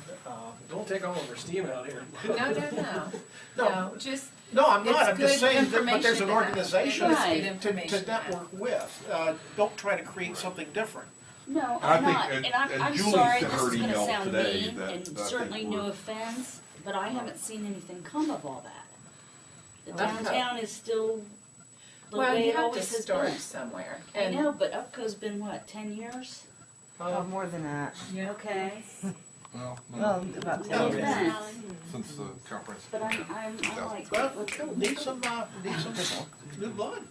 [SPEAKER 9] Don't take all of our steam out here.
[SPEAKER 11] No,
[SPEAKER 3] No.
[SPEAKER 11] just,
[SPEAKER 3] No, I'm not,
[SPEAKER 11] It's
[SPEAKER 3] I'm just
[SPEAKER 11] good
[SPEAKER 3] saying that, but there's
[SPEAKER 11] information
[SPEAKER 3] an
[SPEAKER 11] to have.
[SPEAKER 3] organization
[SPEAKER 11] It's
[SPEAKER 6] good
[SPEAKER 3] to
[SPEAKER 11] information to have.
[SPEAKER 3] network with. Don't try to create something different.
[SPEAKER 6] No,
[SPEAKER 14] I
[SPEAKER 6] I'm
[SPEAKER 14] think-
[SPEAKER 6] not,
[SPEAKER 14] and-
[SPEAKER 6] and
[SPEAKER 14] and
[SPEAKER 6] I'm
[SPEAKER 14] Julie
[SPEAKER 6] sorry,
[SPEAKER 14] sent
[SPEAKER 6] this
[SPEAKER 14] her
[SPEAKER 6] is
[SPEAKER 14] an
[SPEAKER 6] gonna
[SPEAKER 14] email
[SPEAKER 6] sound
[SPEAKER 14] today
[SPEAKER 6] mean,
[SPEAKER 14] that I
[SPEAKER 6] and
[SPEAKER 14] think
[SPEAKER 6] certainly no
[SPEAKER 14] we're-
[SPEAKER 6] offense, but I haven't seen anything come of all that. The
[SPEAKER 11] Okay.
[SPEAKER 6] downtown is still the
[SPEAKER 11] well,
[SPEAKER 6] way
[SPEAKER 11] you
[SPEAKER 6] it
[SPEAKER 11] have to
[SPEAKER 6] always has
[SPEAKER 11] start
[SPEAKER 6] been.
[SPEAKER 11] somewhere.
[SPEAKER 6] I
[SPEAKER 11] And
[SPEAKER 6] know, but UPCO's been what, 10 years?
[SPEAKER 15] Oh, more than that.
[SPEAKER 11] Yeah.
[SPEAKER 6] Okay,
[SPEAKER 14] Well,
[SPEAKER 15] Well,
[SPEAKER 14] no,
[SPEAKER 15] about
[SPEAKER 6] no
[SPEAKER 15] 10 years.
[SPEAKER 6] offense,
[SPEAKER 14] since the conference.
[SPEAKER 6] but I'm like,
[SPEAKER 3] Well,
[SPEAKER 6] let's go.
[SPEAKER 3] need some new blood.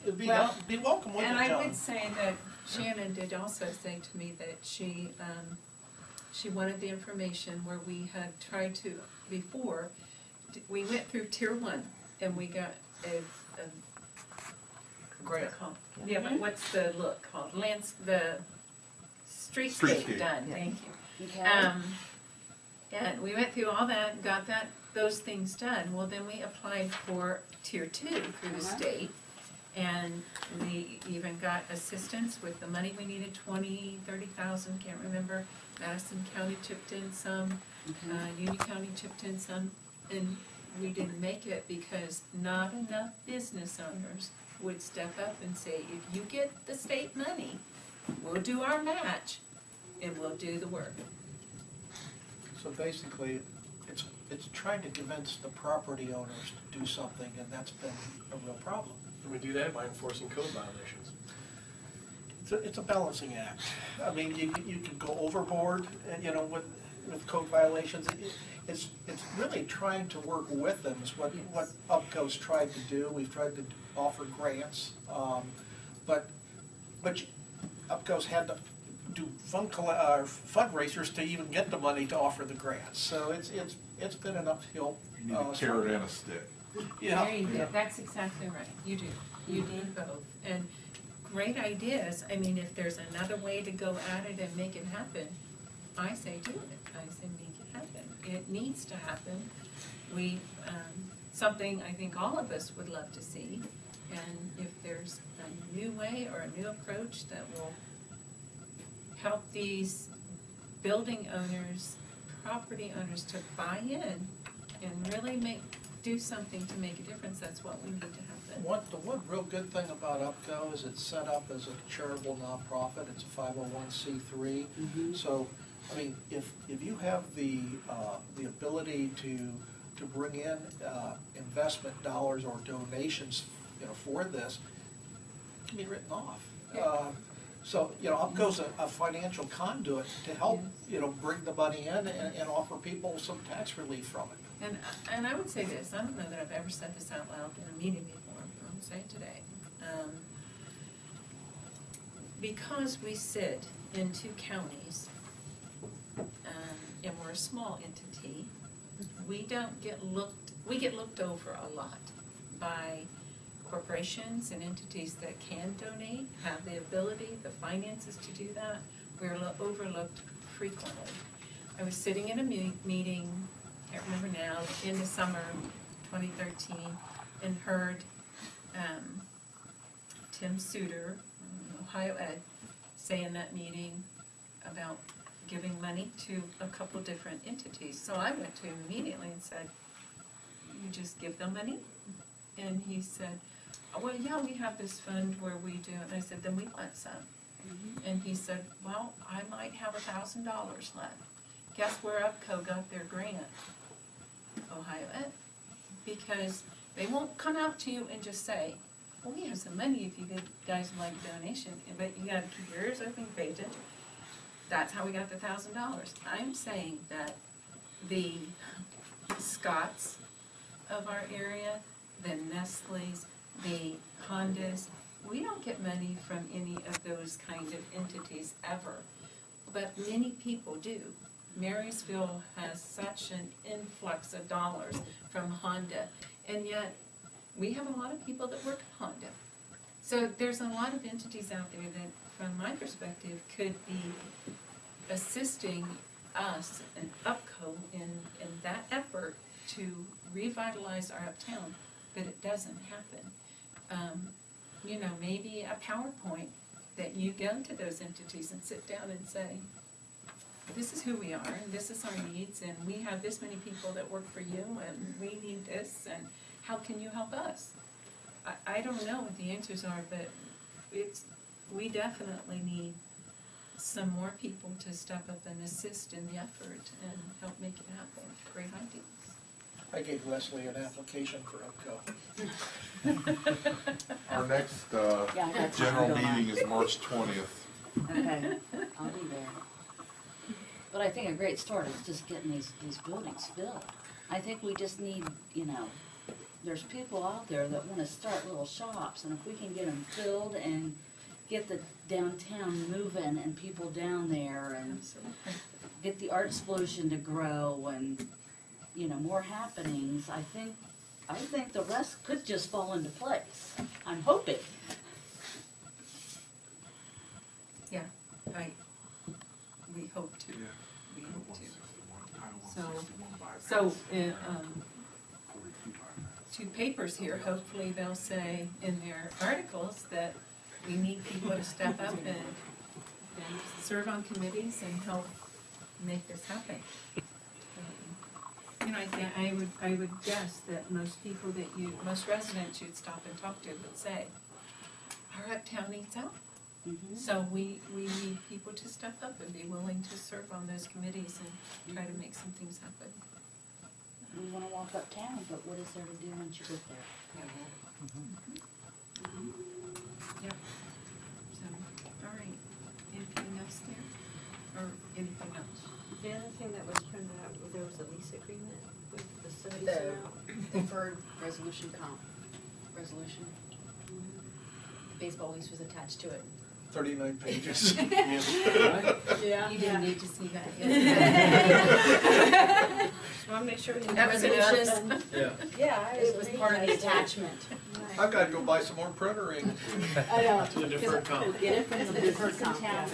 [SPEAKER 3] It'd be,
[SPEAKER 11] Well,
[SPEAKER 3] be welcome, wouldn't
[SPEAKER 11] And
[SPEAKER 3] it,
[SPEAKER 11] I
[SPEAKER 3] John?
[SPEAKER 11] would say that Shannon did also say to me that she wanted the information where we had tried to, before, we went through tier 1 and we got a
[SPEAKER 3] Grant.
[SPEAKER 11] yeah, but what's the look called? The streetscape
[SPEAKER 14] Streetscape.
[SPEAKER 11] done,
[SPEAKER 15] Yeah.
[SPEAKER 11] thank you.
[SPEAKER 6] Okay,
[SPEAKER 11] And we went through all that, got those things done. Well, then we applied for tier 2 through the
[SPEAKER 6] Uh-huh.
[SPEAKER 11] state. And we even got assistance with the money we needed, 20, 30,000, can't remember. Madison County chipped in some, Union County chipped in some, and we didn't make it because not enough business owners would step up and say, if you get the state money, we'll do our match and we'll do the work.
[SPEAKER 3] So basically, it's trying to convince the property owners to do something, and that's been a real problem.
[SPEAKER 9] And we do that by enforcing code violations.
[SPEAKER 3] It's a balancing act. I mean, you can go overboard, you know, with code violations. It's really trying to work with them is what UPCO's tried to do. We've tried to offer grants, but UPCO's had to do fundraisers to even get the money to offer the grants. So it's been an uphill.
[SPEAKER 14] You need a carrot and a stick.
[SPEAKER 3] Yeah.
[SPEAKER 11] There you go, that's exactly right, you do, you need both, and great ideas, I mean, if there's another way to go at it and make it happen, I say do it, I say make it happen, it needs to happen. We, something I think all of us would love to see, and if there's a new way or a new approach that will help these building owners, property owners to buy in and really do something to make a difference, that's what we need to happen.
[SPEAKER 3] The one real good thing about UPCO is it's set up as a charitable nonprofit, it's a 501c3. So, I mean, if you have the ability to bring in investment dollars or donations, for this, it can be written off. So, UPCO's a financial conduit to help, bring the money in and offer people some tax relief from it.
[SPEAKER 11] And I would say this, I don't know that I've ever said this out loud in a meeting before, but I'm gonna say it today. Because we sit in 2 counties, and we're a small entity, we get looked over a lot by corporations and entities that can donate, have the ability, the finances to do that. We're overlooked frequently. I was sitting in a meeting, I can't remember now, in the summer 2013, and heard Tim Suter, Ohio Ed, say in that meeting about giving money to a couple different entities. So I went to him immediately and said, you just give them money? And he said, well, yeah, we have this fund where we do, and I said, then we want some. And he said, well, I might have $1,000 left. Guess where UPCO got their grant? Ohio Ed. Because they won't come out to you and just say, well, we have some money if you guys would like a donation, but you gotta keep your ears open, pay attention. That's how we got the $1,000. I'm saying that the Scotts of our area, the Nestle's, the Hondas, we don't get money from any of those kind of entities ever, but many people do. Marysville has such an influx of dollars from Honda, and yet we have a lot of people that work at Honda. So there's a lot of entities out there that, from my perspective, could be assisting us and UPCO in that effort to revitalize our uptown, but it doesn't happen. Maybe a PowerPoint that you go to those entities and sit down and say, this is who we are, and this is our needs, and we have this many people that work for you, and we need this, and how can you help us? I don't know what the answers are, but we definitely need some more people to step up and assist in the effort and help make it happen. Great ideas.
[SPEAKER 3] I gave Leslie an application for UPCO.
[SPEAKER 14] Our next general meeting is March 20th.
[SPEAKER 6] Okay, I'll be there. But I think a great start is just getting these buildings filled. I think we just need, there's people out there that want to start little shops, and if we can get them filled and get the downtown moving and people down there and get the art explosion to grow and, more happenings, I think the rest could just fall into place. I'm hoping.
[SPEAKER 11] Yeah, we hope to. We hope to. So, two papers here, hopefully they'll say in their articles that we need people to step up and serve on committees and help make this happen. I would guess that most residents you'd stop and talk to would say, our uptown needs help. So we need people to step up and be willing to serve on those committees and try to make some things happen.
[SPEAKER 6] We want to walk uptown, but what is there to do once you get there?
[SPEAKER 11] Yep. So, all right. Anything else there? Or anything else?
[SPEAKER 5] The other thing that was printed out, there was a lease agreement with the facilities
[SPEAKER 1] The
[SPEAKER 5] now.
[SPEAKER 1] deferred resolution. Baseball lease was attached to it.
[SPEAKER 3] 39 pages.
[SPEAKER 5] Yeah.
[SPEAKER 11] You didn't need to see that.
[SPEAKER 5] Just wanna make sure we have.
[SPEAKER 11] That was enough.
[SPEAKER 5] resolution.
[SPEAKER 3] Yeah.
[SPEAKER 5] Yeah,
[SPEAKER 1] It was part of the attachment.
[SPEAKER 3] I've got to go buy some more printer ink.
[SPEAKER 5] I know.
[SPEAKER 9] To the deferred comp.
[SPEAKER 1] Get it from the deferred comp, yeah.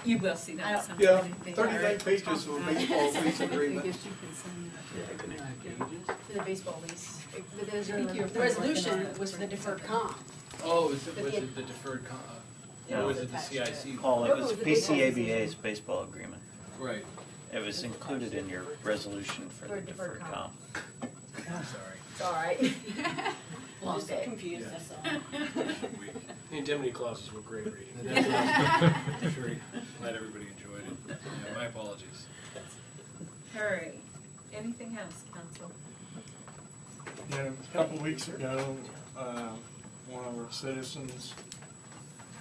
[SPEAKER 11] You will see that
[SPEAKER 1] I-
[SPEAKER 11] sometime.
[SPEAKER 3] Yeah,
[SPEAKER 11] They-
[SPEAKER 3] 39 pages of a baseball lease
[SPEAKER 11] I
[SPEAKER 3] agreement.
[SPEAKER 11] guess you can send that.
[SPEAKER 1] For the baseball lease.
[SPEAKER 11] think you were
[SPEAKER 1] The resolution
[SPEAKER 11] working on it
[SPEAKER 1] was for the
[SPEAKER 11] for-
[SPEAKER 1] deferred comp.
[SPEAKER 10] Oh, was
[SPEAKER 1] But
[SPEAKER 10] it
[SPEAKER 1] the-
[SPEAKER 10] the deferred,
[SPEAKER 1] Yeah,
[SPEAKER 10] or
[SPEAKER 1] it
[SPEAKER 10] was
[SPEAKER 1] was
[SPEAKER 10] it the
[SPEAKER 1] attached to it.
[SPEAKER 10] CIC?
[SPEAKER 7] Paul,
[SPEAKER 1] No,
[SPEAKER 7] it
[SPEAKER 1] it
[SPEAKER 7] was
[SPEAKER 1] was the baseball
[SPEAKER 7] PCABA's baseball agreement.
[SPEAKER 10] Right,
[SPEAKER 7] It was included in your resolution for
[SPEAKER 1] For
[SPEAKER 7] the
[SPEAKER 1] deferred
[SPEAKER 7] deferred comp.
[SPEAKER 10] sorry.
[SPEAKER 1] It's all right.
[SPEAKER 6] Lost
[SPEAKER 1] Just
[SPEAKER 6] it.
[SPEAKER 1] confused, that's all.
[SPEAKER 9] The indemnity clauses were great reading.
[SPEAKER 10] Sure, glad everybody enjoyed it. Yeah, my apologies.
[SPEAKER 11] All right, anything else, council?
[SPEAKER 12] Yeah, a couple weeks ago, one of our citizens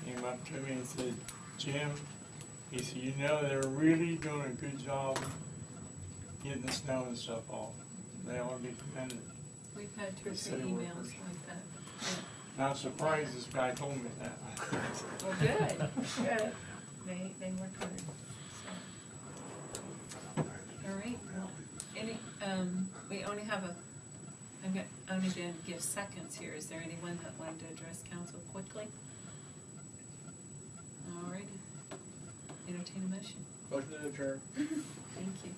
[SPEAKER 12] came up to me and said, Jim, he said, you know, they're really doing a good job getting the snow and stuff off. They ought to be commended.
[SPEAKER 11] We've had 2 or 3
[SPEAKER 12] City
[SPEAKER 11] emails
[SPEAKER 12] workers.
[SPEAKER 11] like that.
[SPEAKER 12] Not surprised this guy told me that.
[SPEAKER 11] Well, good, good. They worked hard, so. All right, well, we only have only going to give seconds here. Is there anyone that wanted to address council quickly? All right. Entertain a motion.
[SPEAKER 3] Motion to adjourn.
[SPEAKER 11] Thank you.